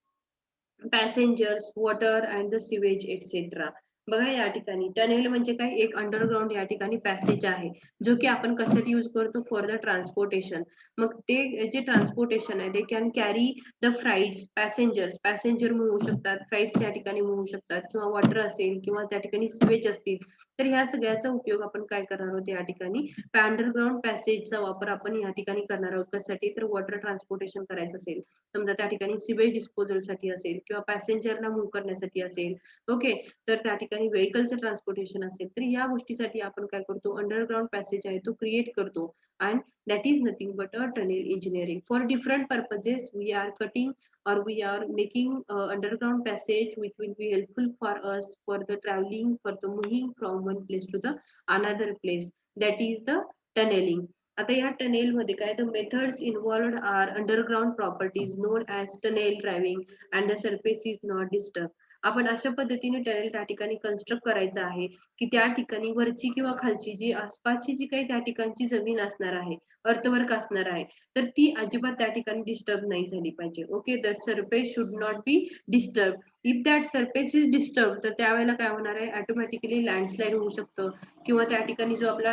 passengers, water and the sewage etc. बघा, या ठिकाणी टनेल म्हणजे काय? एक अंडरग्राउंड या ठिकाणी पॅसेज आहे, जो की आपण कशासाठी यूज करतो, फॉर द ट्रान्सपोर्टेशन. मग ते जे ट्रान्सपोर्टेशन आहे, they can carry the freights, passenger move होऊ शकतात, फ्राईट्स या ठिकाणी मूव्ह होऊ शकतात, किंवा वॉटर असेल किंवा त्या ठिकाणी स्वेज असतील, तर ह्या सगळ्याचा उपयोग आपण काय करणार आहोत या ठिकाणी, अंडरग्राउंड पॅसेजचा वापर आपण या ठिकाणी करणार आहोत. कशासाठी? तर वॉटर ट्रान्सपोर्टेशन करायचं असेल, समजा त्या ठिकाणी सिवेज डिस्पोजल साठी असेल, किंवा पॅसेंजरना मूव्ह करण्यासाठी असेल, ओके, तर त्या ठिकाणी व्हेकलचं ट्रान्सपोर्टेशन असेल, तर या गोष्टीसाठी आपण काय करतो, अंडरग्राउंड पॅसेज आहे तो क्रिएट करतो, and that is nothing but a tunnel engineering. For different purposes we are cutting or we are making underground passage which will be helpful for us for the traveling, for the moving from one place to the another place, that is the tunneling. आता या tunnel मध्ये काय, the methods involved are underground properties known as tunnel driving and the surface is not disturbed. आपण अशा पद्धतीने tunnel त्या ठिकाणी construct करायचं आहे की त्या ठिकाणी वरची किंवा खालची जी आसपासची जी काही त्या ठिकाणची जमीन असणार आहे, अर्थवर्क असणार आहे, तर ती अजिबात त्या ठिकाणी डिस्टर्ब नाही झाली पाहिजे. Okay, the surface should not be disturb. If that surface is disturb, तर त्यावेळेला काय होणार आहे, ऑटोमॅटिकली लँडस्लाइड होऊ शकतं किंवा त्या ठिकाणी जो आपला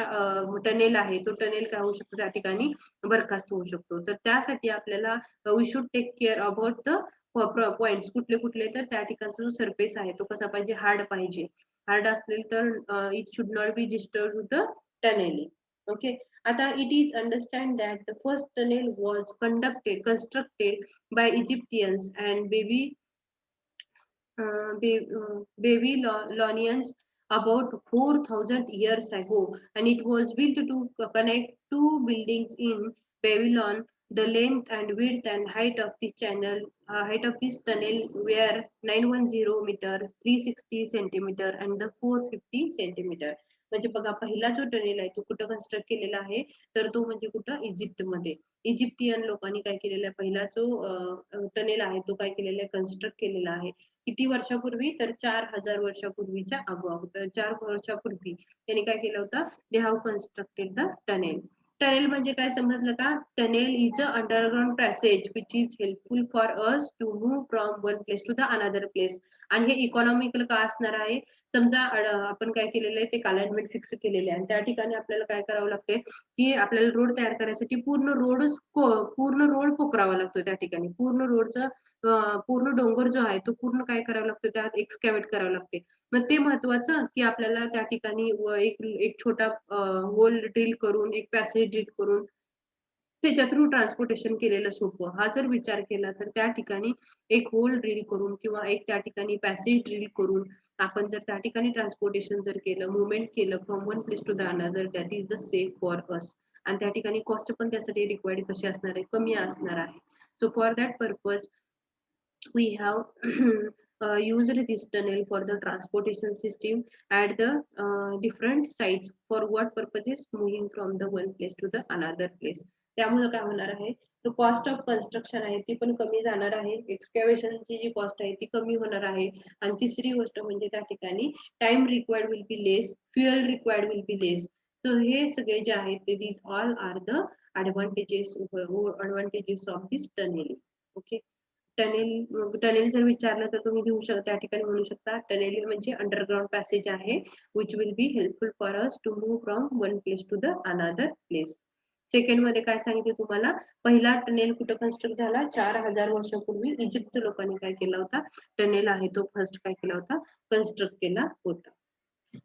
टनेल आहे तो टनेल काय होऊ शकतो, त्या ठिकाणी बरखास्त होऊ शकतो. तर त्यासाठी आपल्याला we should take care about the points. कुठले कुठले, तर त्या ठिकाणचा जो सरफेस आहे तो कसा पाहिजे, हार्ड पाहिजे. हार्ड असेल तर it should not be disturb with the tunneling. Okay, आता it is understand that the first tunnel was constructed by Egyptians and Babylonians about 4,000 years ago, and it was built to connect two buildings in Babylon. The length and width and height of this tunnel were 910 meter, 360 centimeter, and the 450 centimeter. म्हणजे बघा, पहिला जो tunnel आहे तो कुठं construct केलेला आहे, तर तो म्हणजे कुठं, इजिप्तमध्ये. इजिप्तियन लोकांनी काय केलेला आहे, पहिला जो टनेल आहे तो काय केलेला आहे, कन्स्ट्रक्ट केलेला आहे. किती वर्षापूर्वी, तर 4,000 वर्षापूर्वीच्या अगोदर, 4 वर्षापूर्वी त्यांनी काय केलं होतं, they have constructed the tunnel. Tunnel म्हणजे काय समजलं का, tunnel is a underground passage which is helpful for us to move from one place to the another place. आणि हे इकॉनॉमिकल का असणार आहे, समजा आपण काय केलेलं आहे, ते अलाइनमेंट फिक्स केलेले आहे आणि त्या ठिकाणी आपल्याला काय करावं लागते की आपल्याला रोड तयार करायसाठी पूर्ण रोड पोखरावा लागतो. त्या ठिकाणी पूर्ण रोडचं पूर्ण डोंगर जो आहे तो पूर्ण काय करावा लागतो, त्यात एक्सकॅव्हेट करावं लागते. मग ते महत्वाचं की आपल्याला त्या ठिकाणी एक छोटा होल ड्रिल करून, एक पॅसेज ड्रिल करून त्याच्या थ्रू ट्रान्सपोर्टेशन केलेलं सोपं. हा जर विचार केला तर त्या ठिकाणी एक होल ड्रिल करून किंवा एक त्या ठिकाणी पॅसेज ड्रिल करून आपण जर त्या ठिकाणी ट्रान्सपोर्टेशन जर केलं, मुवमेंट केलं from one place to the another, that is the safe for us. आणि त्या ठिकाणी कॉस्ट पण त्यासाठी रिक्वायर्ड कशी असणार आहे, कमी असणार आहे. So for that purpose we have used this tunnel for the transportation system at the different sites. For what purposes, moving from the one place to the another place. त्यामुळे काय होणार आहे, तो कॉस्ट ऑफ कन्स्ट्रक्शन आहे ती पण कमी जाणार आहे, एक्सकॅव्हेशनची जी कॉस्ट आहे ती कमी होणार आहे. आणि तिसरी गोष्ट म्हणजे त्या ठिकाणी time required will be less, fuel required will be less. So हे सगळे जे आहेत ते these all are the advantages of this tunnel. Okay, tunnel जर विचारलं तर तुम्ही घेऊ शकता, त्या ठिकाणी म्हणू शकता टनेल म्हणजे अंडरग्राउंड पॅसेज आहे which will be helpful for us to move from one place to the another place. Second मध्ये काय सांगितले तुम्हाला, पहिला टनेल कुठं कन्स्ट्रक्ट झाला, 4,000 वर्षापूर्वी इजिप्त लोकांनी काय केला होता, टनेल आहे तो फर्स्ट काय केला होता, कन्स्ट्रक्ट केला होता.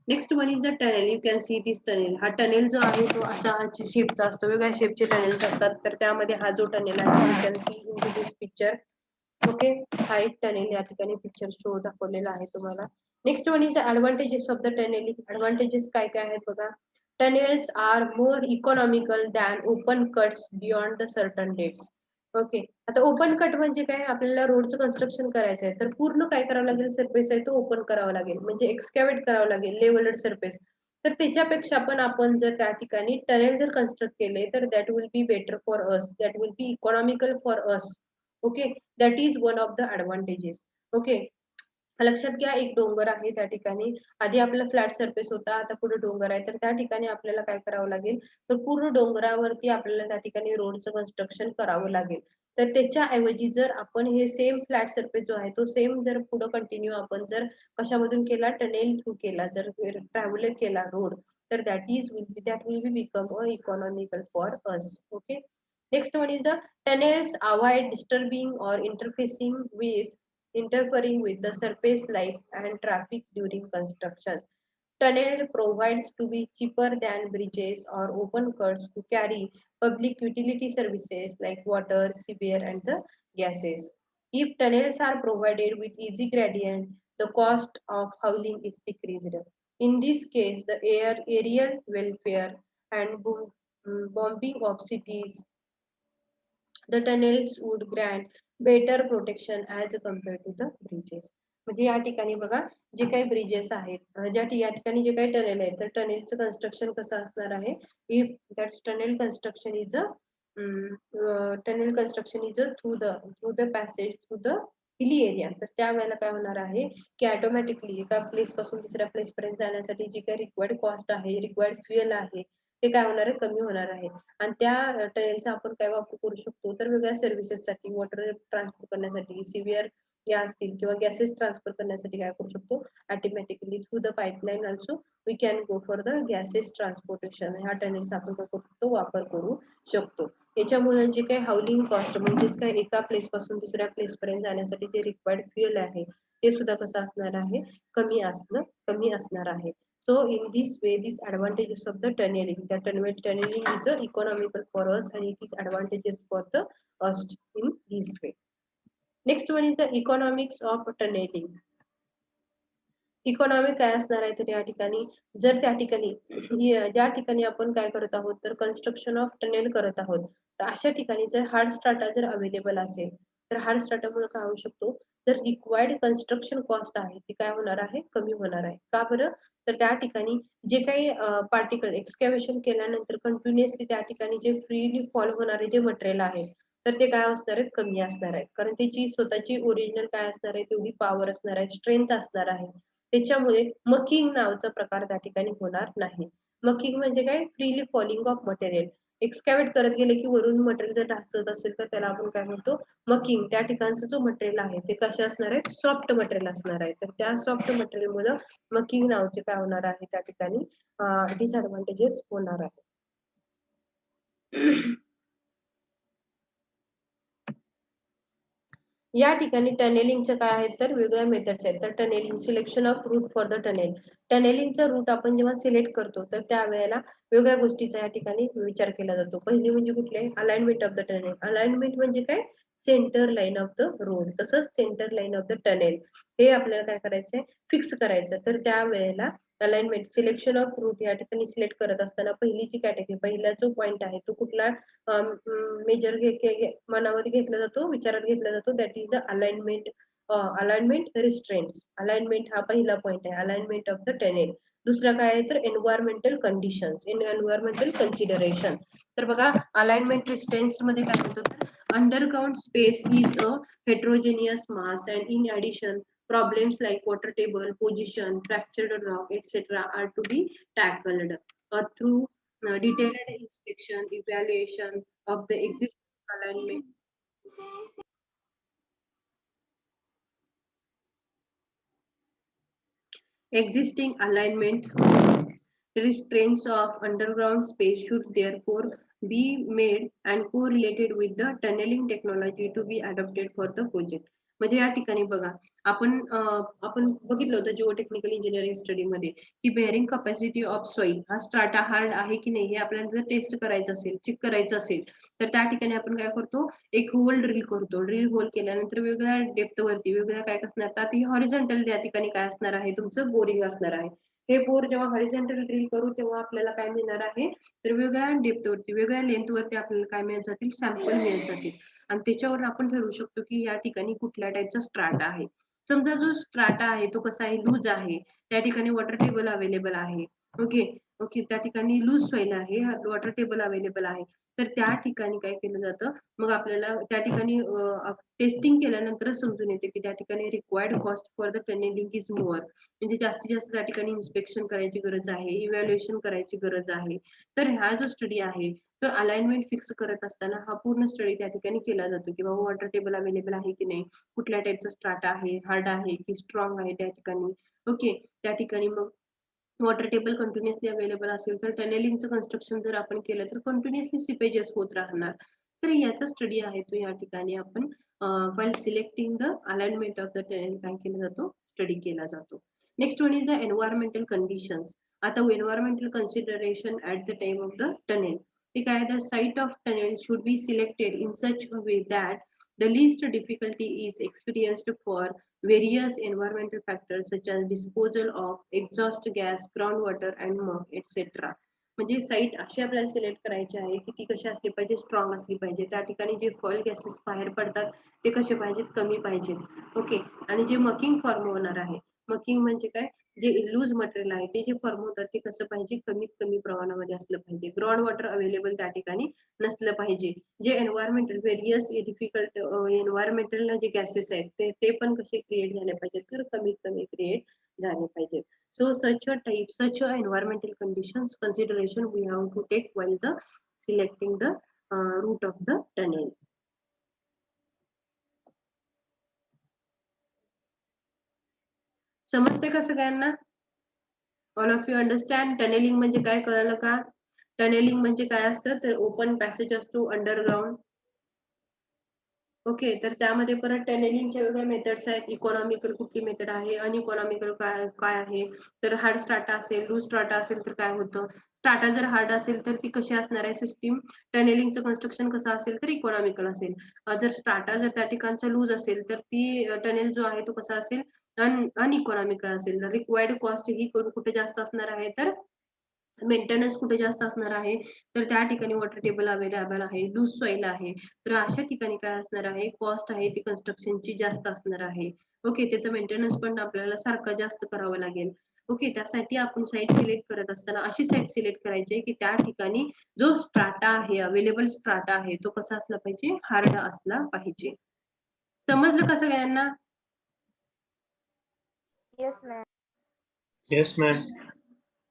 Next one is the tunnel. You can see this tunnel. हा टनेल जो आहे तो असा शेपचा असतो, वेगळ्या शेपचे टनेल्स असतात. तर त्यामध्ये हा जो टनेल आहे, you can C in this picture. Okay, हा एक टनेल या ठिकाणी पिक्चर शो दाखवलेला आहे तुम्हाला. Next one is the advantages of the tunneling. Advantages काय काय आहेत बघा. Tunnels are more economical than open cuts beyond the certain depths. Okay, आता ओपन कट म्हणजे काय, आपल्याला रोडचं कन्स्ट्रक्शन करायचं आहे तर पूर्ण काय करावं लागेल, सरफेस आहे तो ओपन करावा लागेल, म्हणजे एक्सकॅव्हेट करावं लागेल लेवलड सरफेस. तर त्याच्यापेक्षा पण आपण जर त्या ठिकाणी टनेल जर कन्स्ट्रक्ट केले तर that will be better for us, that will be economical for us. Okay, that is one of the advantages. Okay, लक्षात घ्या, एक डोंगर आहे त्या ठिकाणी, आधी आपला फ्लॅट सरफेस होता, आता पुढे डोंगर आहे, तर त्या ठिकाणी आपल्याला काय करावं लागेल, तर पूर्ण डोंगरावरती आपल्याला त्या ठिकाणी रोडचं कन्स्ट्रक्शन करावं लागेल. तर त्याच्या ऐवजी जर आपण हे सेम फ्लॅट सरफेस जो आहे तो सेम जर पुढे कंटिन्यू आपण जर कशामधून केला, टनेल थ्रू केला, जर ट्रॅव्हल केला रोड, तर that will be become a economical for us. Okay, next one is the tunnels avoid disturbing or interfering with the surface life and traffic during construction. Tunnel provides to be cheaper than bridges or open cuts to carry public utility services like water, sewer, and the gases. If tunnels are provided with easy gradient, the cost of hauling is decreased. In this case, the aerial welfare and bombing of cities, the tunnels would grant better protection as compared to the bridges. म्हणजे या ठिकाणी बघा, जे काही bridges आहेत, या ठिकाणी जे काही टनेल आहे, तर टनेलचं कन्स्ट्रक्शन कसं असणार आहे, if that tunnel construction is a through the passage through the hilly area, तर त्यावेळेला काय होणार आहे की ऑटोमॅटिकली एका प्लेस पासून दुसऱ्या प्लेस पर्यंत जाण्यासाठी जी काही रिक्वायर्ड कॉस्ट आहे, रिक्वायर्ड फ्युएल आहे, ते काय होणार आहे, कमी होणार आहे. आणि त्या टनेलचा आपण काय वापर करू शकतो, तर वेगळ्या सर्व्हिसेससाठी, वॉटर ट्रान्सफर करण्यासाठी, सिव्हिअर या असतील किंवा गॅसेस ट्रान्सफर करण्यासाठी काय करू शकतो, automatically through the pipeline also we can go for the gases transportation. ह्या टनेलचा आपण काय करू शकतो, वापर करू शकतो. याच्यामुळे जे काही हाऊलिंग कॉस्ट म्हणजेच काय एका प्लेस पासून दुसऱ्या प्लेस पर्यंत जाण्यासाठी जे रिक्वायर्ड फ्युएल आहे ते सुद्धा कसं असणार आहे, कमी असणार आहे. So in this way, these advantages of the tunneling, the tunneling is economical for us and it is advantageous for the us in this way. Next one is the economics of tunneling. Economy काय असणार आहे तर या ठिकाणी जर त्या ठिकाणी ज्या ठिकाणी आपण काय करत आहोत तर कन्स्ट्रक्शन ऑफ टनेल करत आहोत, तर अशा ठिकाणी जर हार्ड स्ट्राटा जर अवेलेबल असेल तर हार्ड स्ट्राटामुळे काय होऊ शकतो, तर रिक्वायर्ड कन्स्ट्रक्शन कॉस्ट आहे ती काय होणार आहे, कमी होणार आहे. का बरं, तर त्या ठिकाणी जे काही पार्टिकल एक्सकॅव्हेशन केल्यानंतर कंटिन्युअसली त्या ठिकाणी जे फ्रीली फॉल होणारे जे मटेरियल आहे तर ते काय असणार आहेत, कमी असणार आहे. कारण त्याची स्वतःची ओरिजिनल काय असणार आहे, तेवढी पॉवर असणार आहे, स्ट्रेंथ असणार आहे. त्याच्यामुळे मकिंग नावाचा प्रकार त्या ठिकाणी होणार नाही. मकिंग म्हणजे काय, फ्रीली फॉलिंग ऑफ मटेरियल. एक्सकॅव्हेट करत गेले की वरून मटेरियल जर ढासळत असेल तर त्याला आपण काय म्हणतो, मकिंग. त्या ठिकाणचं जो मटेरियल आहे ते कसे असणार आहे, सॉफ्ट मटेरियल असणार आहे. तर त्या सॉफ्ट मटेरियल मुळे मकिंग नावाचे काय होणार आहे, त्या ठिकाणी डिसएडव्हान्टेजेस होणार आहे. या ठिकाणी टनेलिंगचं काय आहे तर वेगवेगळ्या मेथड्स आहेत. तर tunneling, selection of route for the tunnel. टनेलिंगचा रूट आपण जेव्हा सिलेक्ट करतो तर त्यावेळेला वेगळ्या गोष्टीचा या ठिकाणी विचार केला जातो. पहिली म्हणजे कुठले, alignment of the tunnel. Alignment म्हणजे काय, centre line of the road, तसंच centre line of the tunnel हे आपल्याला काय करायचंय, फिक्स करायचं. तर त्यावेळेला अलाइनमेंट, सिलेक्शन ऑफ रूट या ठिकाणी सिलेक्ट करत असताना पहिली जी कॅटेगरी, पहिला जो पॉइंट आहे तो कुठला मेजर मनामध्ये घेतला जातो, विचारात घेतला जातो, that is the alignment. Alignment restraints, alignment हा पहिला पॉइंट आहे, अलाइनमेंट ऑफ द टनेल. दुसरा काय आहे तर environmental conditions, in environmental consideration. तर बघा, अलाइनमेंट रिस्ट्रेंट्स मध्ये काय होतं, underground space is a heterogeneous mass and in addition problems like water table position, fractured rock etc are to be tackled through detailed inspection, evaluation of the existing alignment. Existing alignment restraints of underground space should therefore be made and correlated with the tunneling technology to be adopted for the project. म्हणजे या ठिकाणी बघा, आपण बघितलं होतं Jio technical engineering study मध्ये की bearing capacity of soil हा स्ट्राटा हार्ड आहे की नाही हे आपल्याला जर टेस्ट करायचं असेल, चेक करायचं असेल, तर त्या ठिकाणी आपण काय करतो, एक होल ड्रिल करतो. ड्रिल होल केल्यानंतर वेगवेगळ्या डेप्थ वरती वेगवेगळ्या काय असणार, तर हॉरिझॉन्टल त्या ठिकाणी काय असणार आहे, तुमचं बोरिंग असणार आहे. हे बोर जेव्हा हॉरिझॉन्टल ड्रिल करू तेव्हा आपल्याला काय मिळणार आहे, तर वेगवेगळ्या डेप्थ वरती वेगवेगळ्या लेंथ वरती आपल्याला काय मिळत जातील, सॅम्पल मिळत जातील. आणि त्याच्यावर आपण ठरवू शकतो की या ठिकाणी कुठल्या टाईपचा स्ट्राटा आहे. समजा जो स्ट्राटा आहे तो कसा आहे, लूज आहे, त्या ठिकाणी वॉटर टेबल अवेलेबल आहे. ओके ओके, त्या ठिकाणी लूज सॉइल आहे, वॉटर टेबल अवेलेबल आहे. तर त्या ठिकाणी काय केलं जातं, मग आपल्याला त्या ठिकाणी टेस्टिंग केल्यानंतरच समजून येते की त्या ठिकाणी required cost for the tunnelling is more. म्हणजे जास्तीत जास्त त्या ठिकाणी इन्स्पेक्शन करायची गरज आहे, इव्हॅल्युएशन करायची गरज आहे. तर हा जो स्टडी आहे तर अलाइनमेंट फिक्स करत असताना हा पूर्ण स्टडी त्या ठिकाणी केला जातो की बाबा वॉटर टेबल अवेलेबल आहे की नाही, कुठल्या टाईपचा स्ट्राटा आहे, हार्ड आहे की स्ट्रॉंग आहे त्या ठिकाणी. ओके, त्या ठिकाणी मग वॉटर टेबल कंटिन्युअसली अवेलेबल असेल तर टनेलिंगचं कन्स्ट्रक्शन जर आपण केलं तर कंटिन्युअसली सिपेजेस होत राहणार. तर याचा स्टडी आहे तो या ठिकाणी आपण while selecting the alignment of the tunnel काय केला जातो, स्टडी केला जातो. Next one is the environmental conditions. आता environmental consideration at the time of the tunnel. ते काय, the site of tunnel should be selected in such a way that the least difficulty is experienced for various environmental factors such as disposal of exhaust gas, groundwater and mud etc. म्हणजे site अशी आपल्याला select करायची आहे की ती कशी असली पाहिजे, स्ट्रॉंग असली पाहिजे. त्या ठिकाणी जे फॉइल गॅसेस बाहेर पडतात ते कसे पाहिजेत, कमी पाहिजेत. ओके, आणि जे मकिंग फॉर्म होणार आहे, मकिंग म्हणजे काय, जे लूज मटेरियल आहे ते जे फॉर्म होतात ते कसं पाहिजे, कमीत कमी प्रमाणामध्ये असलं पाहिजे. ग्राउंड वॉटर अवेलेबल त्या ठिकाणी नसलं पाहिजे. जे एन्व्हायरमेंटल व्हेरियस डिफिकल्ट एन्व्हायरमेंटल जे गॅसेस आहेत ते पण कसे क्रिएट झाले पाहिजेत, तर कमीत कमी क्रिएट झाले पाहिजेत. So such a environmental conditions consideration we have to take while the selecting the route of the tunnel. समजते का सगळ्यांना? All of you understand? Tunnelling म्हणजे काय, कळलं का? टनेलिंग म्हणजे काय असतं, तर ओपन पॅसेज असतो अंडरग्राउंड. ओके, तर त्यामध्ये परत टनेलिंगच्या वेगळ्या मेथड्स आहेत. इकॉनॉमिकल कुठली मेथड आहे, अनइकॉनॉमिकल काय आहे. तर हार्ड स्ट्राटा असेल, लूज स्ट्राटा असेल तर काय होतं. स्ट्राटा जर हार्ड असेल तर ती कशी असणार आहे सिस्टीम, टनेलिंगचं कन्स्ट्रक्शन कसं असेल तर इकॉनॉमिकल असेल. जर स्ट्राटा जर त्या ठिकाणचा लूज असेल तर ती टनेल जो आहे तो कसा असेल, अनइकॉनॉमिकल असेल. रिक्वायर्ड कॉस्ट ही कुठे जास्त असणार आहे, तर मेंटेनन्स कुठे जास्त असणार आहे, तर त्या ठिकाणी वॉटर टेबल अवेलेबल आहे, लूज सॉइल आहे, तर अशा ठिकाणी काय असणार आहे, कॉस्ट आहे ती कन्स्ट्रक्शनची जास्त असणार आहे. ओके, त्याचं मेंटेनन्स पण आपल्याला सारखं जास्त करावं लागेल. ओके, त्यासाठी आपण साईट सिलेक्ट करत असताना अशी साईट सिलेक्ट करायची की त्या ठिकाणी जो स्ट्राटा आहे, अवेलेबल स्ट्राटा आहे, तो कसा असला पाहिजे, हार्ड असला पाहिजे. समजलं का सगळ्यांना? Yes, ma'am.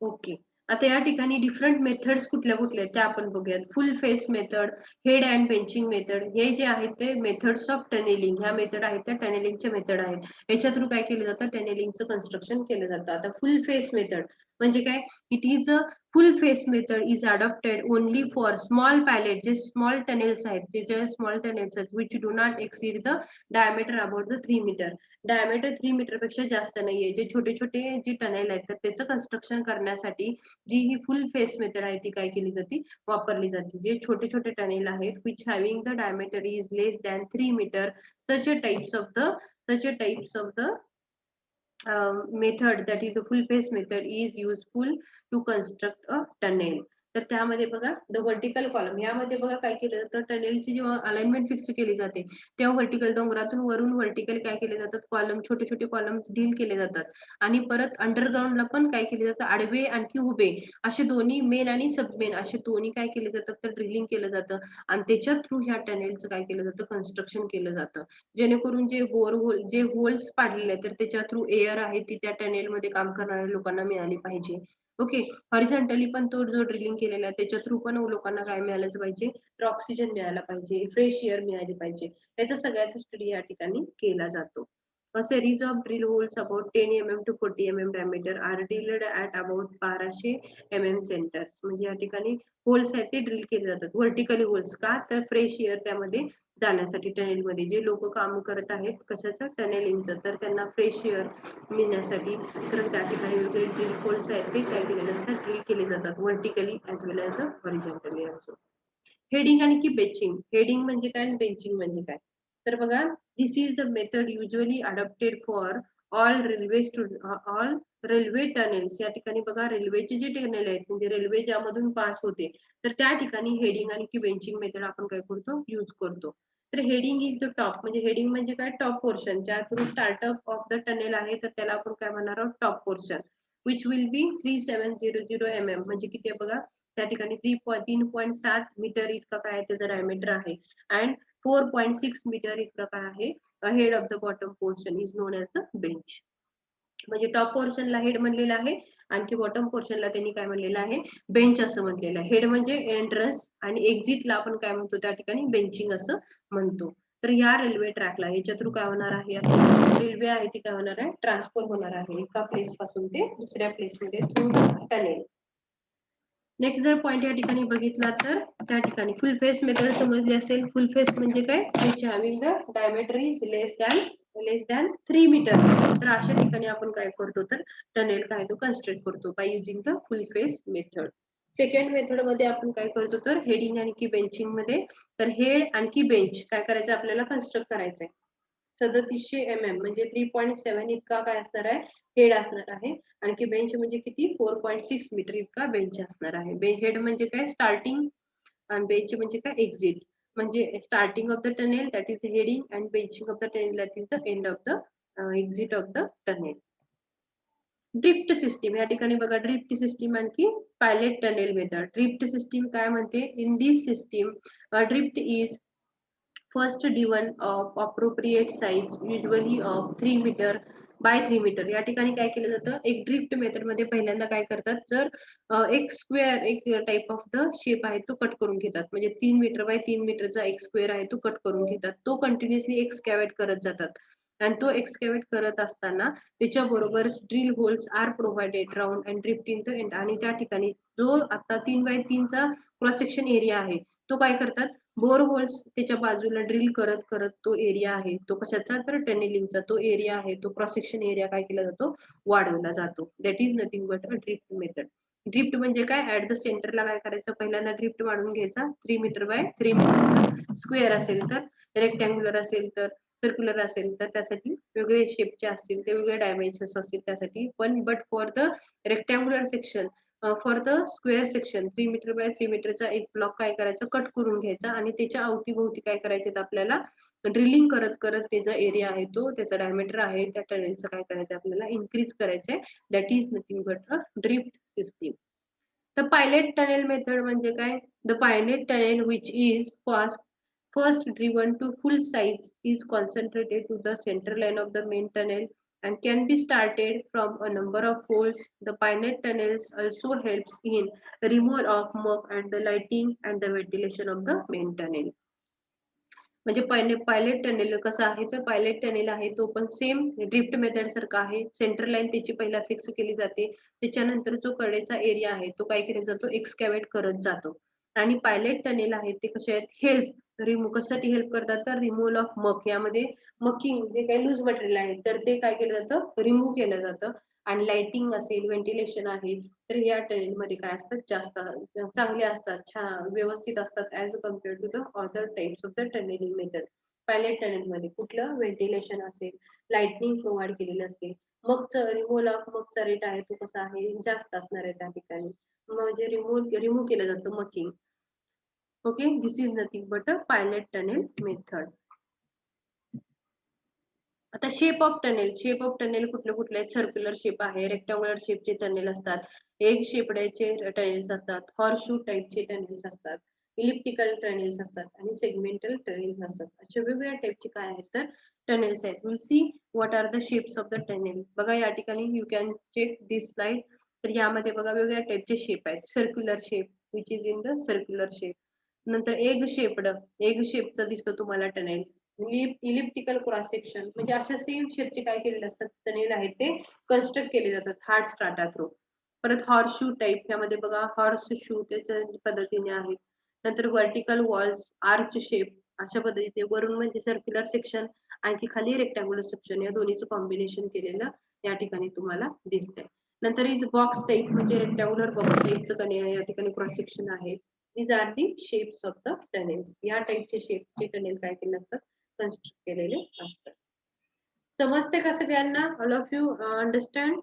ओके, आता या ठिकाणी डिफरंट मेथड्स कुठल्या कुठल्या त्या आपण बघूयात. फुल face method, head and benching method, हे जे आहेत ते मेथड्स ऑफ टनेलिंग. ह्या मेथड आहेत त्या टनेलिंगच्या मेथड आहेत. याच्या थ्रू काय केलं जातं, टनेलिंगचं कन्स्ट्रक्शन केलं जातं. आता फुल फेस मेथड म्हणजे काय, it is a full face method is adopted only for small pallet, जे स्मॉल टनेल्स आहेत, जे स्मॉल टनेल्स आहेत which do not exceed the diameter about the 3 meter. Diameter 3 meter पेक्षा जास्त नाहीये. जे छोटे छोटे जे टनेल आहेत तर त्याचं कन्स्ट्रक्शन करण्यासाठी जी ही फुल फेस मेथड आहे ती काय केली जाते, वापरली जाते. जे छोटे छोटे टनेल आहेत which having the diameter is less than 3 meter, such a types of the method, that is the full face method, is useful to construct a tunnel. तर त्यामध्ये बघा द व्हर्टिकल कॉलम, यामध्ये बघा काय केलं जातं, टनेलची जेव्हा अलाइनमेंट फिक्स केली जाते तेव्हा व्हर्टिकल डोंगरातून वरून व्हर्टिकल काय केले जातात, कॉलम, छोटे छोटे कॉलम्स डील केले जातात. आणि परत अंडरग्राऊंडला पण काय केले जातं, आडवे आणखी उभे असे दोन्ही मेन आणि सबमेन असे दोन्ही काय केले जातात, तर ड्रिलिंग केलं जातं. आणि त्याच्या थ्रू ह्या टनेलचं काय केलं जातं, कन्स्ट्रक्शन केलं जातं. जेणेकरून जे बोरहोल, जे होल्स पाडलेले आहेत तर त्याच्या थ्रू एअर आहे ती त्या टनेल मध्ये काम करणाऱ्या लोकांना मिळाली पाहिजे. ओके, हॉरिझॉन्टली पण तो जो ड्रिलिंग केलेला आहे त्याच्या थ्रू पण लोकांना काय मिळालंच पाहिजे, तर ऑक्सिजन मिळाला पाहिजे, फ्रेश एअर मिळाली पाहिजे. याचा सगळ्याचा स्टडी या ठिकाणी केला जातो. A series of drill holes about 10 mm to 40 mm diameter are drilled at about 1200 mm centers. म्हणजे या ठिकाणी होल्स आहेत ते ड्रिल केले जातात, व्हर्टिकली होल्स. का, तर फ्रेश एअर त्यामध्ये जाण्यासाठी. टनेल मध्ये जे लोक काम करत आहेत कशाचं, टनेलिंगचं, तर त्यांना फ्रेश एअर मिळण्यासाठी तर त्या ठिकाणी वेगवेगळे ड्रिल होल्स आहेत ते काय केलेले असतात, ड्रिल केले जातात, vertically as well as the horizontally also. Heading आणि की बेंचिंग. हेडिंग म्हणजे काय आणि बेंचिंग म्हणजे काय, तर बघा, this is the method usually adopted for all railway tunnels. या ठिकाणी बघा रेल्वेचे जे टनेल आहेत म्हणजे रेल्वे ज्यामधून पास होते तर त्या ठिकाणी हेडिंग आणि की बेंचिंग मेथड आपण काय करतो, यूज करतो. तर हेडिंग इज द टॉप, म्हणजे हेडिंग म्हणजे काय, टॉप पोर्शन, ज्या through startup of the tunnel आहे तर त्याला आपण काय म्हणणार आहोत, top portion, which will B 3700 mm, म्हणजे किती आहे बघा, त्या ठिकाणी 3.7 मीटर इतका काय आहे त्याचा डायमीटर आहे. अँड 4.6 मीटर इतका काय आहे, head of the bottom portion is known as the bench. म्हणजे टॉप पोर्शनला हेड म्हणलेलं आहे, आणखी बॉटम पोर्शनला त्यांनी काय म्हणलेलं आहे, बेंच असं म्हटलेलं आहे. हेड म्हणजे एंट्रन्स आणि एक्झिटला आपण काय म्हणतो, त्या ठिकाणी बेंचिंग असं म्हणतो. तर या रेल्वे ट्रॅकला याच्या थ्रू काय होणार आहे, रेल्वे आहे ती काय होणार आहे, ट्रान्सफर होणार आहे एका प्लेस पासून ते दुसऱ्या प्लेस मध्ये थ्रू टनेल. नेक्स्ट जर पॉइंट या ठिकाणी बघितला तर त्या ठिकाणी फुल फेस मेथड समजली असेल. फुल फेस म्हणजे काय, which having the diameter is less than 3 meter. तर अशा ठिकाणी आपण काय करतो, तर टनेल काय तो कन्स्ट्रक्ट करतो bye using the full face method. Second method मध्ये आपण काय करतो, तर हेडिंग आणि की बेंचिंग मध्ये, तर हेड आणि की बेंच काय करायचं आपल्याला, कन्स्ट्रक्ट करायचंय. 3700 mm म्हणजे 3.7 इतका काय असणार आहे, हेड असणार आहे. आणखी बेंच म्हणजे किती, 4.6 मीटर इतका बेंच असणार आहे. हेड म्हणजे काय, स्टार्टिंग, आणि बेंच म्हणजे काय, एक्झिट. म्हणजे starting of the tunnel that is the heading and benching of the tunnel that is the end of the exit of the tunnel. Drift system, या ठिकाणी बघा ड्रिफ्ट सिस्टीम आणखी pilot tunnel method. Drift system काय म्हणते, in this system drift is first driven of appropriate size usually of 3 meter by 3 meter. या ठिकाणी काय केलं जातं, एक ड्रिफ्ट मेथड मध्ये पहिल्यांदा काय करतात, जर एक स्क्वेअर एक टाइप ऑफ द शेप आहे तो कट करून घेतात, म्हणजे 3 मीटर बाय 3 मीटरचा एक स्क्वेअर आहे तो कट करून घेतात, तो कंटिन्युअसली एक्सकॅव्हेट करत जातात. आणि तो एक्सकॅव्हेट करत असताना त्याच्या बरोबर drill holes are provided round and drift in the end. आणि त्या ठिकाणी जो आता 3 बाय 3 चा क्रॉस सेक्शन एरिया आहे तो काय करतात, बोर होल्स त्याच्या बाजूला ड्रिल करत करत तो एरिया आहे तो कशाचा, तर टनेलिंगचा तो एरिया आहे, तो क्रॉस सेक्शन एरिया काय केला जातो, वाढवला जातो. That is nothing but a drift method. Drift म्हणजे काय, ऍट द सेंटरला काय करायचं, पहिल्यांदा ड्रिफ्ट वाढवून घ्यायचा, 3 मीटर बाय 3 मीटर. स्क्वेअर असेल तर, रेक्टँग्युलर असेल तर, सर्क्युलर असेल तर त्यासाठी वेगळे शेपचे असतील ते वेगळे डायमेन्शन्स असतील त्यासाठी, पण but for the rectangular section, for the square section 3 meter by 3 मीटरचा एक ब्लॉक काय करायचा, कट करून घ्यायचा आणि त्याच्या अवतीभोवती काय करायचे, आपल्याला ड्रिलिंग करत करत त्याचा एरिया आहे तो त्याचा डायमीटर आहे त्या टनेलचं काय करायचं, आपल्याला इन्क्रीज करायचंय. That is nothing but a drift system. The pilot tunnel method म्हणजे काय, the pilot tunnel which is first driven to full size is concentrated to the center line of the main tunnel and can be started from a number of holes. The pilot tunnels also helps in removal of smoke and the lighting and the ventilation of the main tunnel. म्हणजे पहिले pilot tunnel कसं आहे, तर pilot tunnel आहे तो पण same drift method सारखा आहे. सेंटर लाईन त्याची पहिला फिक्स केली जाते, त्याच्यानंतर जो कडेचा एरिया आहे तो काय केला जातो, एक्सकॅव्हेट करत जातो. आणि पायलट टनेल आहे ते कसे आहेत, हेल्प रिमूव्ह कशासाठी हेल्प करतात, तर रिमूव्हल ऑफ मक, यामध्ये मकिंग जे काही लूज मटेरियल आहे तर ते काय केलं जातं, रिमूव्ह केलं जातं. आणि लाइटिंग असेल, व्हेंटिलेशन आहे, तर या टनेल मध्ये काय असतात, जास्त चांगले असतात, छान व्यवस्थित असतात as compare to the other types of the tunneling method. Pilot tunnel मध्ये कुठलं व्हेंटिलेशन असेल, लाइटनिंग प्रोव्हाइड केलेलं असते. मगचं रिमूव्हल ऑफ मगचा रेट आहे तो कसा आहे, जास्त असणार आहे त्या ठिकाणी, म्हणजे रिमूव्ह केलं जातं mucking. Okay, this is nothing but a pilot tunnel method. आता shape of tunnel, shape of tunnel कुठले कुठले आहेत, सर्क्युलर शेप आहे, रेक्टँग्युलर शेपचे टनेल असतात, एक शेपड्याचे टनेल्स असतात, हॉर्सशू टाइपचे टनेल्स असतात, इलिप्टिकल टनेल्स असतात आणि सेगमेंटल टनेल्स असतात. अशा वेगवेगळ्या टाइपचे काय आहेत, तर टनेल्स आहेत. Will see what are the shapes of the tunnel. बघा या ठिकाणी you can check this slide. तर यामध्ये बघा वेगवेगळ्या टाइपचे शेप आहेत. Circular shape which is in the circular shape. नंतर एग शेपचा दिसतो तुम्हाला टनेल. इलिप्टिकल क्रॉस सेक्शन म्हणजे अशा सेम शेपचे काय केलेले असतात टनेल आहेत ते कन्स्ट्रक्ट केले जातात हार्ड स्ट्राटा थ्रू. परत हॉर्स शू टाइप, यामध्ये बघा हॉर्स शू त्याच्या पद्धतीने आहेत. नंतर व्हर्टिकल वॉल्स, आर्च शेप अशा पद्धतीने, वरून म्हणजे सर्क्युलर सेक्शन आणखी खाली रेक्टँग्युलर सेक्शन, या दोन्हीचं कॉम्बिनेशन केलेलं या ठिकाणी तुम्हाला दिसतंय. नंतर इज बॉक्स टाइप म्हणजे रेक्टँग्युलर बॉक्स टाइपचं कणे या ठिकाणी क्रॉस सेक्शन आहे. These are the shapes of the tunnels. या टाइपचे शेपचे टनेल काय केले असतात, कन्स्ट्रक्ट केलेले असतात. समजते का सगळ्यांना? All of you understand?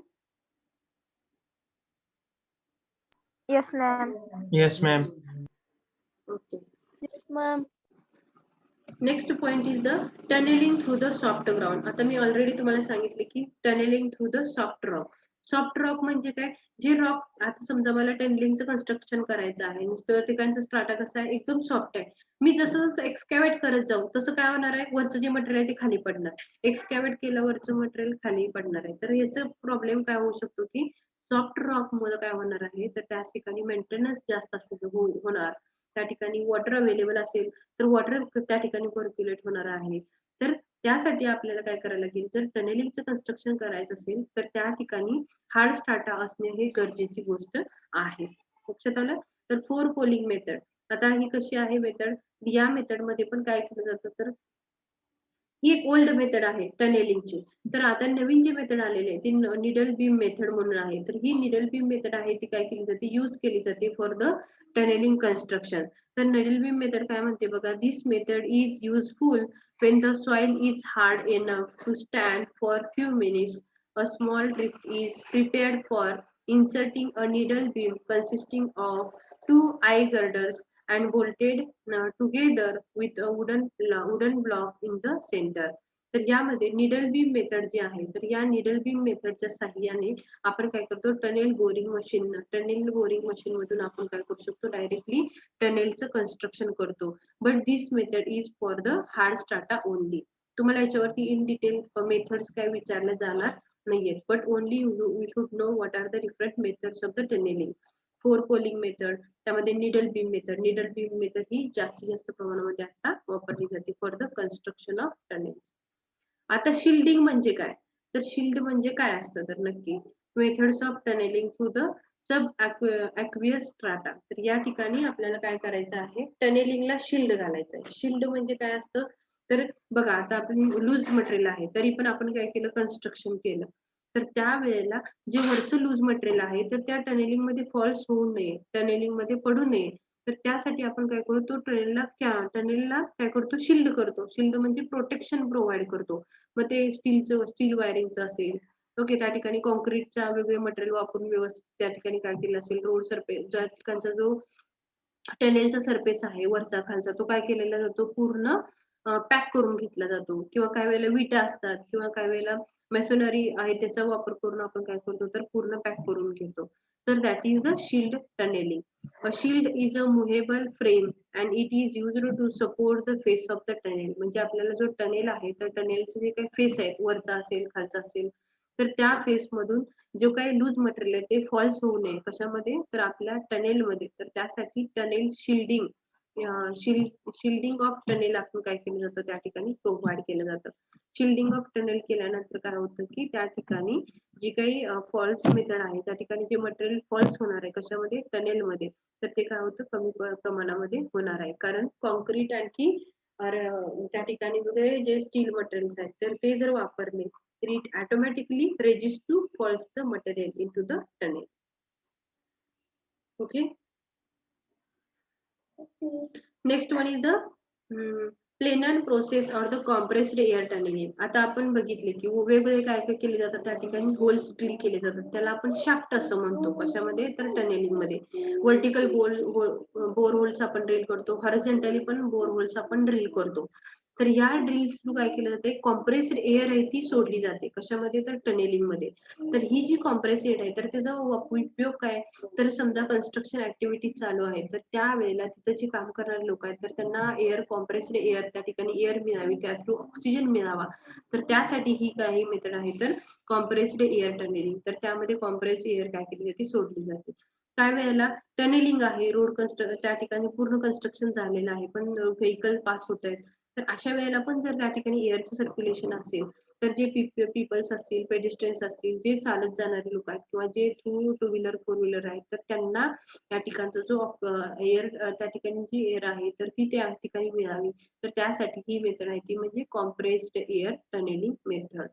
Yes, ma'am. Yes, ma'am. Okay. Yes, ma'am. Next point is the tunnelling through the soft ground. आता मी ऑलरेडी तुम्हाला सांगितले की tunnelling through the soft rock. Soft rock म्हणजे काय, जे रॉक, आता समजा मला टनेलिंगचं कन्स्ट्रक्शन करायचं आहे, नुसतं ठिकाणचा स्ट्राटा कसा आहे, एकदम सॉफ्ट आहे, मी जसं जसं एक्सकॅव्हेट करत जाऊ तसं काय होणार आहे, वरचं जे मटेरियल आहे ते खाली पडणार. एक्सकॅव्हेट केलं वरचं मटेरियल खाली पडणार आहे. तर याचा प्रॉब्लेम काय होऊ शकतो की सॉफ्ट रॉक मुळे काय होणार आहे, तर त्या ठिकाणी मेंटेनन्स जास्त होणार. त्या ठिकाणी वॉटर अवेलेबल असेल तर वॉटर त्या ठिकाणी पर्क्युलेट होणार आहे. तर त्यासाठी आपल्याला काय करायला लागेल, जर टनेलिंगचं कन्स्ट्रक्शन करायचं असेल तर त्या ठिकाणी हार्ड स्ट्राटा असणे हे गरजेची गोष्ट आहे. लक्षात आलं? तर 4 पोलिंग मेथड. आता ही कशी आहे मेथड, या मेथड मध्ये पण काय केलं जातं, तर ही एक ओल्ड मेथड आहे टनेलिंगची. तर आता नवीन जी मेथड आलेली आहे ती निडल बीम मेथड म्हणून आहे. तर ही निडल बीम मेथड आहे ती काय केली जाते, यूज केली जाते फॉर द टनेलिंग कन्स्ट्रक्शन. तर निडल बीम मेथड काय म्हणते बघा, this method is useful when the soil is hard enough to stand for few minutes. A small drift is prepared for inserting a needle beam consisting of 2 eye girders and bolted together with a wooden block in the center. तर यामध्ये needle beam method जी आहे, तर या needle beam मेथडच्या साहाय्याने आपण काय करतो, टनेल बोरिंग मशीन मधून आपण काय करू शकतो, डायरेक्टली टनेलचं कन्स्ट्रक्शन करतो. But this method is for the hard strata only. तुम्हाला याच्यावरती इन डिटेल मेथड्स काय विचारले जाणार नाहीयेत, but only you should know what are the different methods of the tunneling. Fore poling method, त्यामध्ये निडल बीम मेथड ही जास्तीत जास्त प्रमाणामध्ये आता वापरली जाते for the construction of tunnels. आता शिल्डिंग म्हणजे काय, तर शिल्ड म्हणजे काय असतं, तर नक्की methods of tunneling through the sub aqueous strata. तर या ठिकाणी आपल्याला काय करायचं आहे, टनेलिंगला शिल्ड घालायचं आहे. शिल्ड म्हणजे काय असतं, तर बघा आता आपण लूज मटेरियल आहे तरी पण आपण काय केलं, कन्स्ट्रक्शन केलं, तर त्यावेळेला जे वरचं लूज मटेरियल आहे तर त्या टनेलिंग मध्ये फॉल्स होऊ नये, टनेलिंग मध्ये पडू नये, तर त्यासाठी आपण काय करतो, टनेलला काय करतो, शिल्ड करतो. शिल्ड म्हणजे प्रोटेक्शन प्रोव्हाइड करतो. मग ते स्टील वायरिंगचं असेल, ओके, त्या ठिकाणी कॉन्क्रीटचा वेगळे मटेरियल वापरून व्यवस्थित त्या ठिकाणी काय केलं असेल, रोड सरफेस ज्या ठिकाणचा जो टनेलचा सरफेस आहे वरचा खालचा, तो काय केलेला जातो, पूर्ण पॅक करून घेतला जातो. किंवा काही वेळेला विटा असतात किंवा काही वेळेला मेसोनरी आहे त्याचा वापर करून आपण काय करतो, तर पूर्ण पॅक करून घेतो. तर that is the shield tunnelling. A shield is a movable frame and it is used to support the face of the tunnel. म्हणजे आपल्याला जो टनेल आहे तर टनेलचे जे काही फेस आहेत, वरचा असेल खालचा असेल, तर त्या फेस मधून जो काही लूज मटेरियल आहे ते फॉल्स होऊ नये कशामध्ये, तर आपल्या टनेल मध्ये. तर त्यासाठी टनेल शिल्डिंग ऑफ टनेल आपण काय केलं जातं, त्या ठिकाणी प्रोव्हाइड केलं जातं. शिल्डिंग ऑफ टनेल केल्यानंतर काय होतं की त्या ठिकाणी जी काही फॉल्स मेथड आहे, त्या ठिकाणी जे मटेरियल फॉल्स होणार आहे कशामध्ये, टनेल मध्ये, तर ते काय होतं, कमी प्रमाणामध्ये होणार आहे. कारण कॉन्क्रीट आणखी त्या ठिकाणी जे स्टील मटेरियल्स आहेत तर ते जर वापरले तर it automatically resist to falls the material in to the tunnel. Okay, next one is the planer process or the compressed air tunneling. आता आपण बघितले की वेगवेगळे काय काय केले जातात, त्या ठिकाणी होल्स ड्रिल केले जातात, त्याला आपण शाफ्ट असं म्हणतो. कशामध्ये, तर टनेलिंग मध्ये. वर्टिकल बोर होल्स आपण ड्रिल करतो, हॉरिझॉन्टली पण बोर होल्स आपण ड्रिल करतो. तर या ड्रिल्स थ्रू काय केलं जाते, कॉम्प्रेस्ड एअर आहे ती सोडली जाते कशामध्ये, तर टनेलिंग मध्ये. तर ही जी कॉम्प्रेस्ड एअर आहे तर त्याचा उपयोग काय, तर समजा कन्स्ट्रक्शन ऍक्टिव्हिटी चालू आहे तर त्यावेळेला तिथे जे काम करणारे लोक आहेत तर त्यांना एअर, कॉम्प्रेस्ड एअर, त्या ठिकाणी एअर मिळावी, त्या थ्रू ऑक्सिजन मिळावा, तर त्यासाठी ही काही मेथड आहे तर कॉम्प्रेस्ड एअर टनेलिंग. तर त्यामध्ये कॉम्प्रेस्ड एअर काय केली जाते, सोडली जाते. काय वेळेला टनेलिंग आहे, त्या ठिकाणी पूर्ण कन्स्ट्रक्शन झालेलं आहे पण व्हेकल पास होत आहेत, तर अशा वेळेला पण जर त्या ठिकाणी एअरचं सर्क्युलेशन असेल तर जे पीपल्स असतील, पेडिस्ट्रियन्स असतील, जे चालत जाणारे लोक आहेत किंवा जे टू व्हीलर फोर व्हीलर आहेत, तर त्यांना त्या ठिकाणचा जो एअर, त्या ठिकाणी जी एअर आहे तर ती त्या ठिकाणी मिळावी, तर त्यासाठी ही मेथड आहे ती म्हणजे कॉम्प्रेस्ड एअर टनेलिंग मेथड.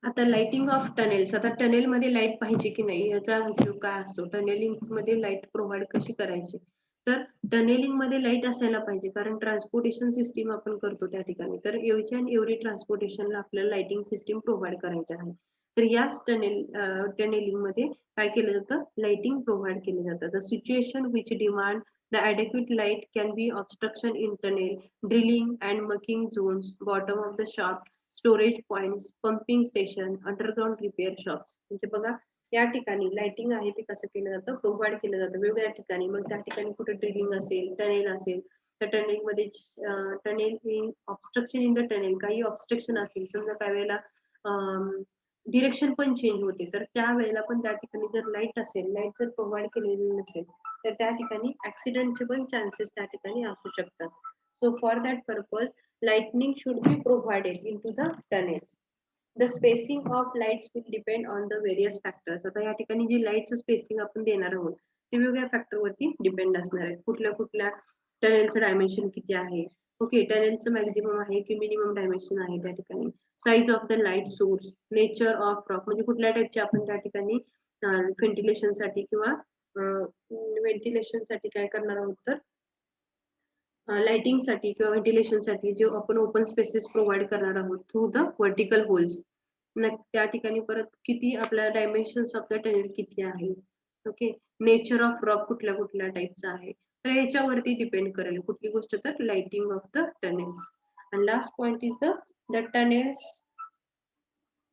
आता लाइटिंग ऑफ टनेल्स. आता टनेल मध्ये लाईट पाहिजे की नाही याचा उपयोग काय असतो, टनेलिंग मध्ये लाईट प्रोव्हाइड कशी करायची, तर टनेलिंग मध्ये लाईट असायला पाहिजे कारण ट्रान्सपोर्टेशन सिस्टीम आपण करतो त्या ठिकाणी, तर एवढी आणि एवढी ट्रान्सपोर्टेशनला आपल्याला लाइटिंग सिस्टीम प्रोव्हाइड करायची आहे. तर याच टनेलिंग मध्ये काय केलं जातं, लाइटिंग प्रोव्हाइड केलं जातं. The situation which demand the adequate light can be obstruction in tunnel, drilling and mucking zones, bottom of the shaft, storage points, pumping station, underground repair shops. म्हणजे बघा या ठिकाणी लाइटिंग आहे ते कसं केलं जातं, प्रोव्हाइड केलं जातं वेगवेगळ्या ठिकाणी. मग त्या ठिकाणी कुठे ड्रिलिंग असेल, टनेल असेल, तर टनेल मध्ये tunnel obstruction in the tunnel, काही ऑब्स्ट्रक्शन असेल, समजा काही वेळेला डिरेक्शन पण चेंज होते, तर त्यावेळेला पण त्या ठिकाणी जर लाईट असेल, लाईट जर प्रोव्हाइड केलेली नसेल तर त्या ठिकाणी ऍक्सिडेंटचे पण चान्सेस त्या ठिकाणी असू शकतात. So for that purpose lightning should be provided into the tunnels. The spacing of lights will depend on the various factors. आता या ठिकाणी जी लाईटचं स्पेसिंग आपण देणार आहोत ते वेगवेगळ्या फॅक्टर वरती डिपेंड असणार आहे. कुठल्या कुठल्या टनेलचं डायमेन्शन किती आहे, ओके, टनेलचं मॅक्झिमम आहे की मिनिमम डायमेन्शन आहे त्या ठिकाणी, size of the light source, nature of rock, म्हणजे कुठल्या टाइपचे आपण त्या ठिकाणी व्हेंटिलेशन साठी किंवा व्हेंटिलेशन साठी काय करणार आहोत, तर लाइटिंग साठी किंवा व्हेंटिलेशन साठी जे आपण ओपन स्पेसेस प्रोव्हाइड करणार आहोत थ्रू द व्हर्टिकल होल्स, त्या ठिकाणी परत किती आपल्या डायमेन्शन्स ऑफ द टनेल किती आहे, ओके, नेचर ऑफ रॉक कुठल्या कुठल्या टाइपचा आहे, तर ह्याच्यावरती डिपेंड करेल कुठली गोष्ट, तर lighting of the tunnels. And last point is the tunnels.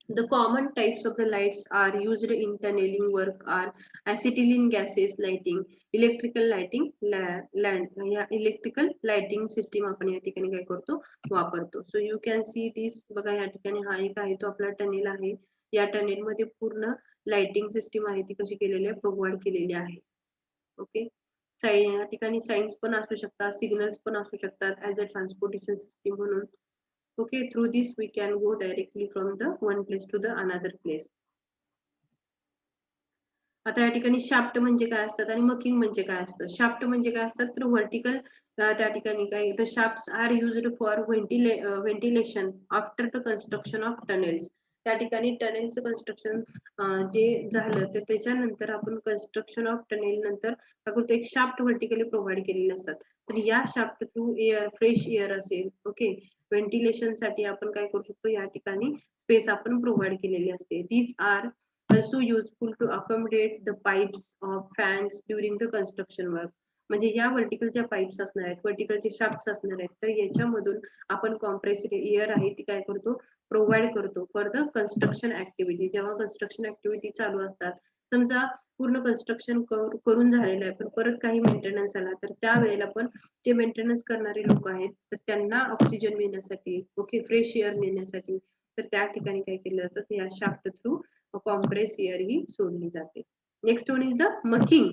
The common types of the lights are used in tunneling work are acetylene gases lighting, electrical lighting, या इलेक्ट्रिकल लाइटिंग सिस्टीम आपण या ठिकाणी काय करतो, वापरतो. So you can see this. बघा या ठिकाणी हा एक आहे तो आपला टनेल आहे. या टनेल मध्ये पूर्ण लाइटिंग सिस्टीम आहे ती कशी केलेली आहे, प्रोव्हाइड केलेली आहे. ओके. या ठिकाणी साइन्स पण असू शकतात, सिग्नल्स पण असू शकतात ऍज अ ट्रान्सपोर्टेशन सिस्टीम म्हणून. Okay, through this we can go directly from the one place to the another place. आता या ठिकाणी शाफ्ट म्हणजे काय असतात आणि मकिंग म्हणजे काय असतं. शाफ्ट म्हणजे काय असतात, तर व्हर्टिकल त्या ठिकाणी काय, the shafts are used for ventilation after the construction of tunnels. त्या ठिकाणी टनेलचं कन्स्ट्रक्शन जे झालं तर त्याच्यानंतर आपण कन्स्ट्रक्शन ऑफ टनेल नंतर काय करतो, एक शाफ्ट व्हर्टिकली प्रोव्हाइड केलेले असतात. तर या shaft through air, fresh air असेल, ओके, व्हेंटिलेशन साठी आपण काय करू शकतो, या ठिकाणी स्पेस आपण प्रोव्हाइड केलेली असते. These are also useful to accommodate the pipes of fans during the construction work. म्हणजे या व्हर्टिकलच्या पाईप्स असणार आहेत, व्हर्टिकलचे शाफ्ट्स असणार आहेत, तर याच्यामधून आपण कॉम्प्रेस्ड एअर आहे ती काय करतो, प्रोव्हाइड करतो फॉर द कन्स्ट्रक्शन ऍक्टिव्हिटी. जेव्हा कन्स्ट्रक्शन ऍक्टिव्हिटी चालू असतात, समजा पूर्ण कन्स्ट्रक्शन करून झालेलं आहे पण परत काही मेंटेनन्स आला, तर त्यावेळेला पण जे मेंटेनन्स करणारे लोक आहेत तर त्यांना ऑक्सिजन मिळण्यासाठी, ओके, फ्रेश एअर नेण्यासाठी, तर त्या ठिकाणी काय केलं जातं, या शाफ्ट थ्रू कॉम्प्रेस एअर ही सोडली जाते. Next one is the mucking.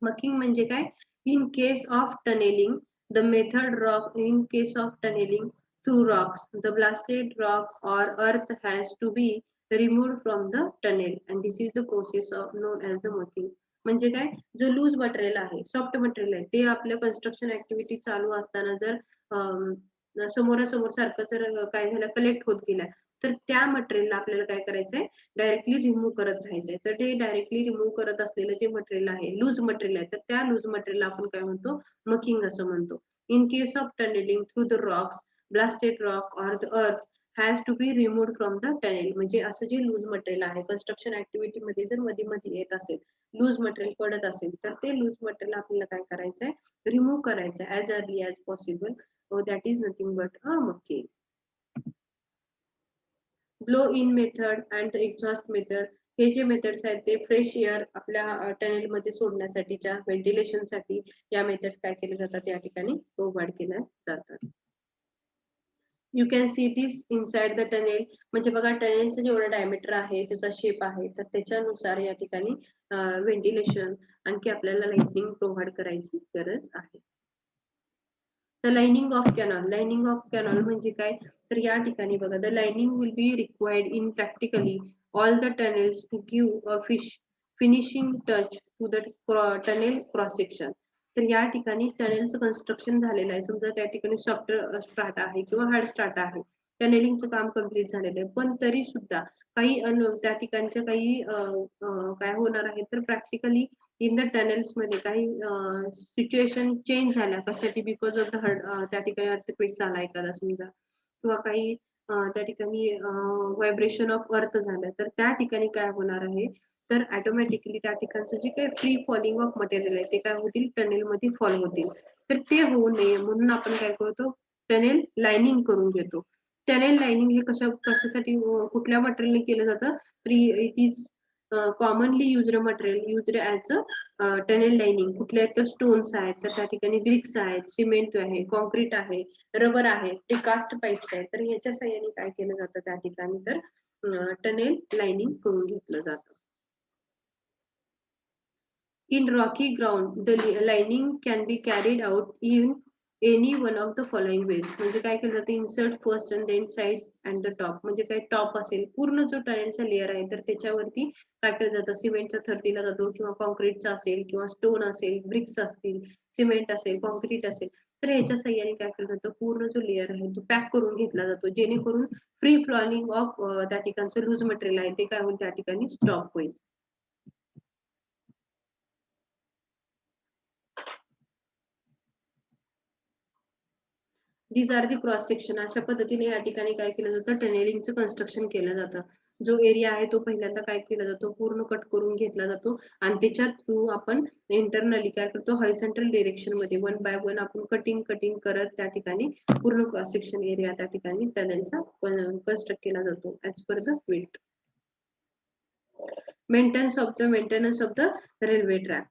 Mucking म्हणजे काय, in case of tunneling the method rock, in case of tunneling through rocks the blasted rock or earth has to be removed from the tunnel and this is the process of known as the mucking. म्हणजे काय, जो loose material आहे, soft material आहे, ते आपल्या construction activity चालू असताना जर समोरासमोर सारखं जर काय झालं, कलेक्ट होत गेला, तर त्या मटेरियलला आपल्याला काय करायचंय, डायरेक्टली रिमूव्ह करत राहायचंय. तर ते डायरेक्टली रिमूव्ह करत असलेलं जे मटेरियल आहे, लूज मटेरियल आहे, तर त्या लूज मटेरियलला आपण काय म्हणतो, मकिंग असं म्हणतो. In case of tunneling through the rocks, blasted rock or the earth has to be removed from the tunnel. म्हणजे असं जे लूज मटेरियल आहे कन्स्ट्रक्शन ऍक्टिव्हिटी मध्ये जर मध्ये मध्ये येत असेल, लूज मटेरियल पडत असेल, तर ते लूज मटेरियल आपल्याला काय करायचंय, रिमूव्ह करायचंय as early as possible. That is nothing but a mucking. Blow in method and the exhaust method, हे जे मेथड्स आहेत ते फ्रेश एअर आपल्या टनेल मध्ये सोडण्यासाठीच्या व्हेंटिलेशन साठी या मेथड्स काय केले जातात, या ठिकाणी प्रोव्हाइड केल्या जातात. You can see this inside the tunnel. म्हणजे बघा टनेलचं जेवढं डायमीटर आहे, त्याचा शेप आहे, तर त्याच्यानुसार या ठिकाणी व्हेंटिलेशन आणखी आपल्याला लाइटिंग प्रोव्हाइड करायची गरज आहे. The lining of canal. Lining of canal म्हणजे काय, तर या ठिकाणी बघा, the lining will be required in practically all the tunnels to give a finishing touch to the tunnel cross section. तर या ठिकाणी टनेलचं कन्स्ट्रक्शन झालेलं आहे, समजा त्या ठिकाणी सॉफ्ट स्ट्राटा आहे किंवा हार्ड स्ट्राटा आहे, टनेलिंगचं काम कम्प्लीट झालेलं आहे, पण तरी सुद्धा काही त्या ठिकाणच्या काही काय होणार आहे, तर प्रॅक्टिकली इन द टनेल्स मध्ये काही सिच्युएशन चेंज झाल्या, कशासाठी, बिकॉज ऑफ द त्या ठिकाणी अर्थक्वेक झाला एखादा समजा, किंवा काही त्या ठिकाणी व्हायब्रेशन ऑफ अर्थ झालं, तर त्या ठिकाणी काय होणार आहे, तर ऑटोमॅटिकली त्या ठिकाणचं जे काही फ्री फॉलिंग ऑफ मटेरियल आहे ते काय होतील, टनेल मध्ये फॉल होतील. तर ते होऊ नये म्हणून आपण काय करतो, टनेल लाइनिंग करून घेतो. टनेल लाइनिंग हे कशासाठी, कुठल्या मटेरियलने केलं जातं, तर it is commonly used material used as a tunnel lining. कुठले आहेत, तर स्टोन्स आहेत, तर त्या ठिकाणी ब्रिक्स आहेत, सिमेंट आहे, कॉन्क्रीट आहे, रबर आहे, प्रिकास्ट पाईप्स आहेत, तर ह्याच्या साह्याने काय केलं जातं त्या ठिकाणी, तर टनेल लाइनिंग करून घेतलं जातं. In rocky ground, the lining can be carried out in any one of the following ways. म्हणजे काय केलं जातं, insert first and then side and the top. म्हणजे काय, टॉप असेल, पूर्ण जो टनेलचा लेअर आहे, तर त्याच्यावरती काय केलं जातं, सिमेंटचा थर दिला जातो, किंवा कॉन्क्रीटचा असेल, किंवा स्टोन असेल, ब्रिक्स असतील, सिमेंट असेल, कॉन्क्रीट असेल, तर ह्याच्या साह्याने काय केलं जातं, पूर्ण जो लेअर आहे तो पॅक करून घेतला जातो, जेणेकरून फ्री फ्लॉलिंग ऑफ त्या ठिकाणचं लूज मटेरियल आहे ते काय होईल, त्या ठिकाणी स्टॉप होईल. These are the cross section. अशा पद्धतीने या ठिकाणी काय केलं जातं, टनेलिंगचं कन्स्ट्रक्शन केलं जातं. जो एरिया आहे तो पहिल्यांदा काय केला जातो, पूर्ण कट करून घेतला जातो आणि त्याच्या थ्रू आपण इंटरनली काय करतो, हॉरिझॉन्टल डिरेक्शन मध्ये 1 बाय 1 आपण कटिंग करत त्या ठिकाणी पूर्ण क्रॉस सेक्शन एरिया त्या ठिकाणी टनेलचा कन्स्ट्रक्ट केला जातो as per the width. Maintenance of the railway track.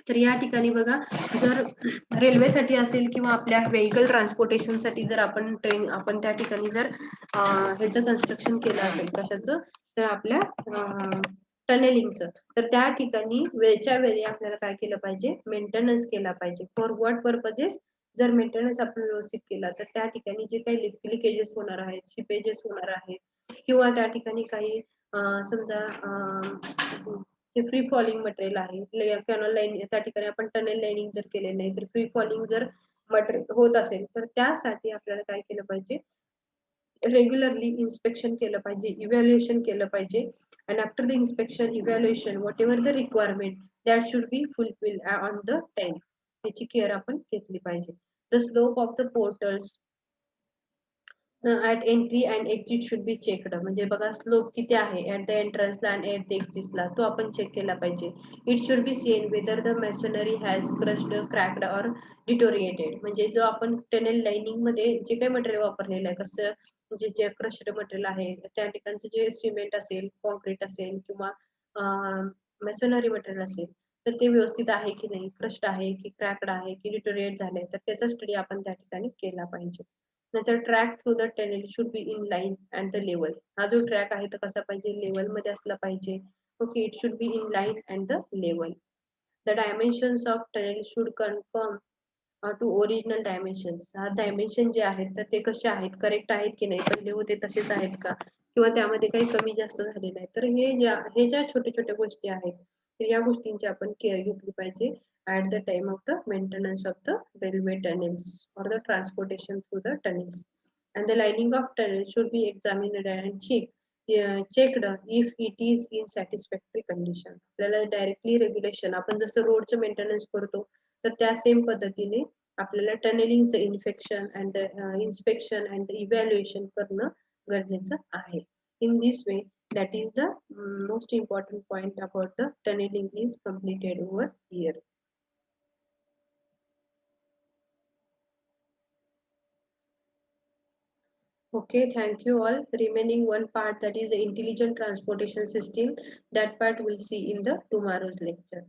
तर या ठिकाणी बघा, जर रेल्वेसाठी असेल किंवा आपल्या व्हेकल ट्रान्सपोर्टेशनसाठी जर आपण त्या ठिकाणी जर ह्याचं कन्स्ट्रक्शन केलं असेल, कशाचं, तर आपल्या टनेलिंगचं, तर त्या ठिकाणी वेळच्या वेळी आपल्याला काय केलं पाहिजे, मेंटेनन्स केला पाहिजे. For what purposes? जर मेंटेनन्स आपण व्यवस्थित केला तर त्या ठिकाणी जे काही लिकेजेस होणार आहेत, शिपेजेस होणार आहेत, किंवा त्या ठिकाणी काही समजा जे फ्री फॉलिंग मटेरियल आहे, कॅनल लाईन त्या ठिकाणी आपण टनेल लाईनिंग जर केले नाही तर फ्री फॉलिंग जर मटेरियल होत असेल तर त्यासाठी आपल्याला काय केलं पाहिजे, रेग्युलरली इन्स्पेक्शन केलं पाहिजे, इव्हॅल्युएशन केलं पाहिजे. and after the inspection evaluation whatever the requirement that should be fulfilled on the time, त्याची केअर आपण घेतली पाहिजे. the slope of the portals at entry and exit should be checked. म्हणजे बघा, स्लोप किती आहे at the entrance ला and at the exit ला, तो आपण चेक केला पाहिजे. it should be seen whether the masonry has crushed, cracked or deteriorated. म्हणजे जो आपण टनेल लाइनिंग मध्ये जे काही मटेरियल वापरलेलं आहे, कसं म्हणजे जे क्रश्ड मटेरियल आहे त्या ठिकाणचं जे सिमेंट असेल, कॉन्क्रीट असेल किंवा मॅसोनरी मटेरियल असेल, तर ते व्यवस्थित आहे की नाही, क्रश्ड आहे की क्रॅक्ड आहे की डिटोरिएट झालंय, तर त्याचा स्टडी आपण त्या ठिकाणी केला पाहिजे. नंतर track through the tunnel should be in line and the level. हा जो ट्रॅक आहे तो कसा पाहिजे, लेवल मध्ये असला पाहिजे. Okay, it should be in line and the level. The dimensions of tunnel should confirm to original dimensions. हा डायमेन्शन जे आहेत तर ते कसे आहेत, करेक्ट आहेत की नाही, पहिले होते तसेच आहेत का, किंवा त्यामध्ये काही कमी जास्त झालेलं आहे. तर हे ज्या छोट्या छोट्या गोष्टी आहेत तर या गोष्टींची आपण केअर घेतली पाहिजे at the time of the maintenance of the railway tunnels or the transportation through the tunnels. And the lining of tunnel should be examined and checked if it is in satisfactory condition. आपल्याला directly regulation, आपण जसं रोडचं maintenance करतो तर त्या same पद्धतीने आपल्याला टनेलिंगचं inspection and evaluation करणं गरजेचं आहे. In this way, that is the most important point about the tunneling is completed over here. Okay, thank you all. Remaining one part, that is the intelligent transportation system. That part we'll see in the tomorrow's lecture.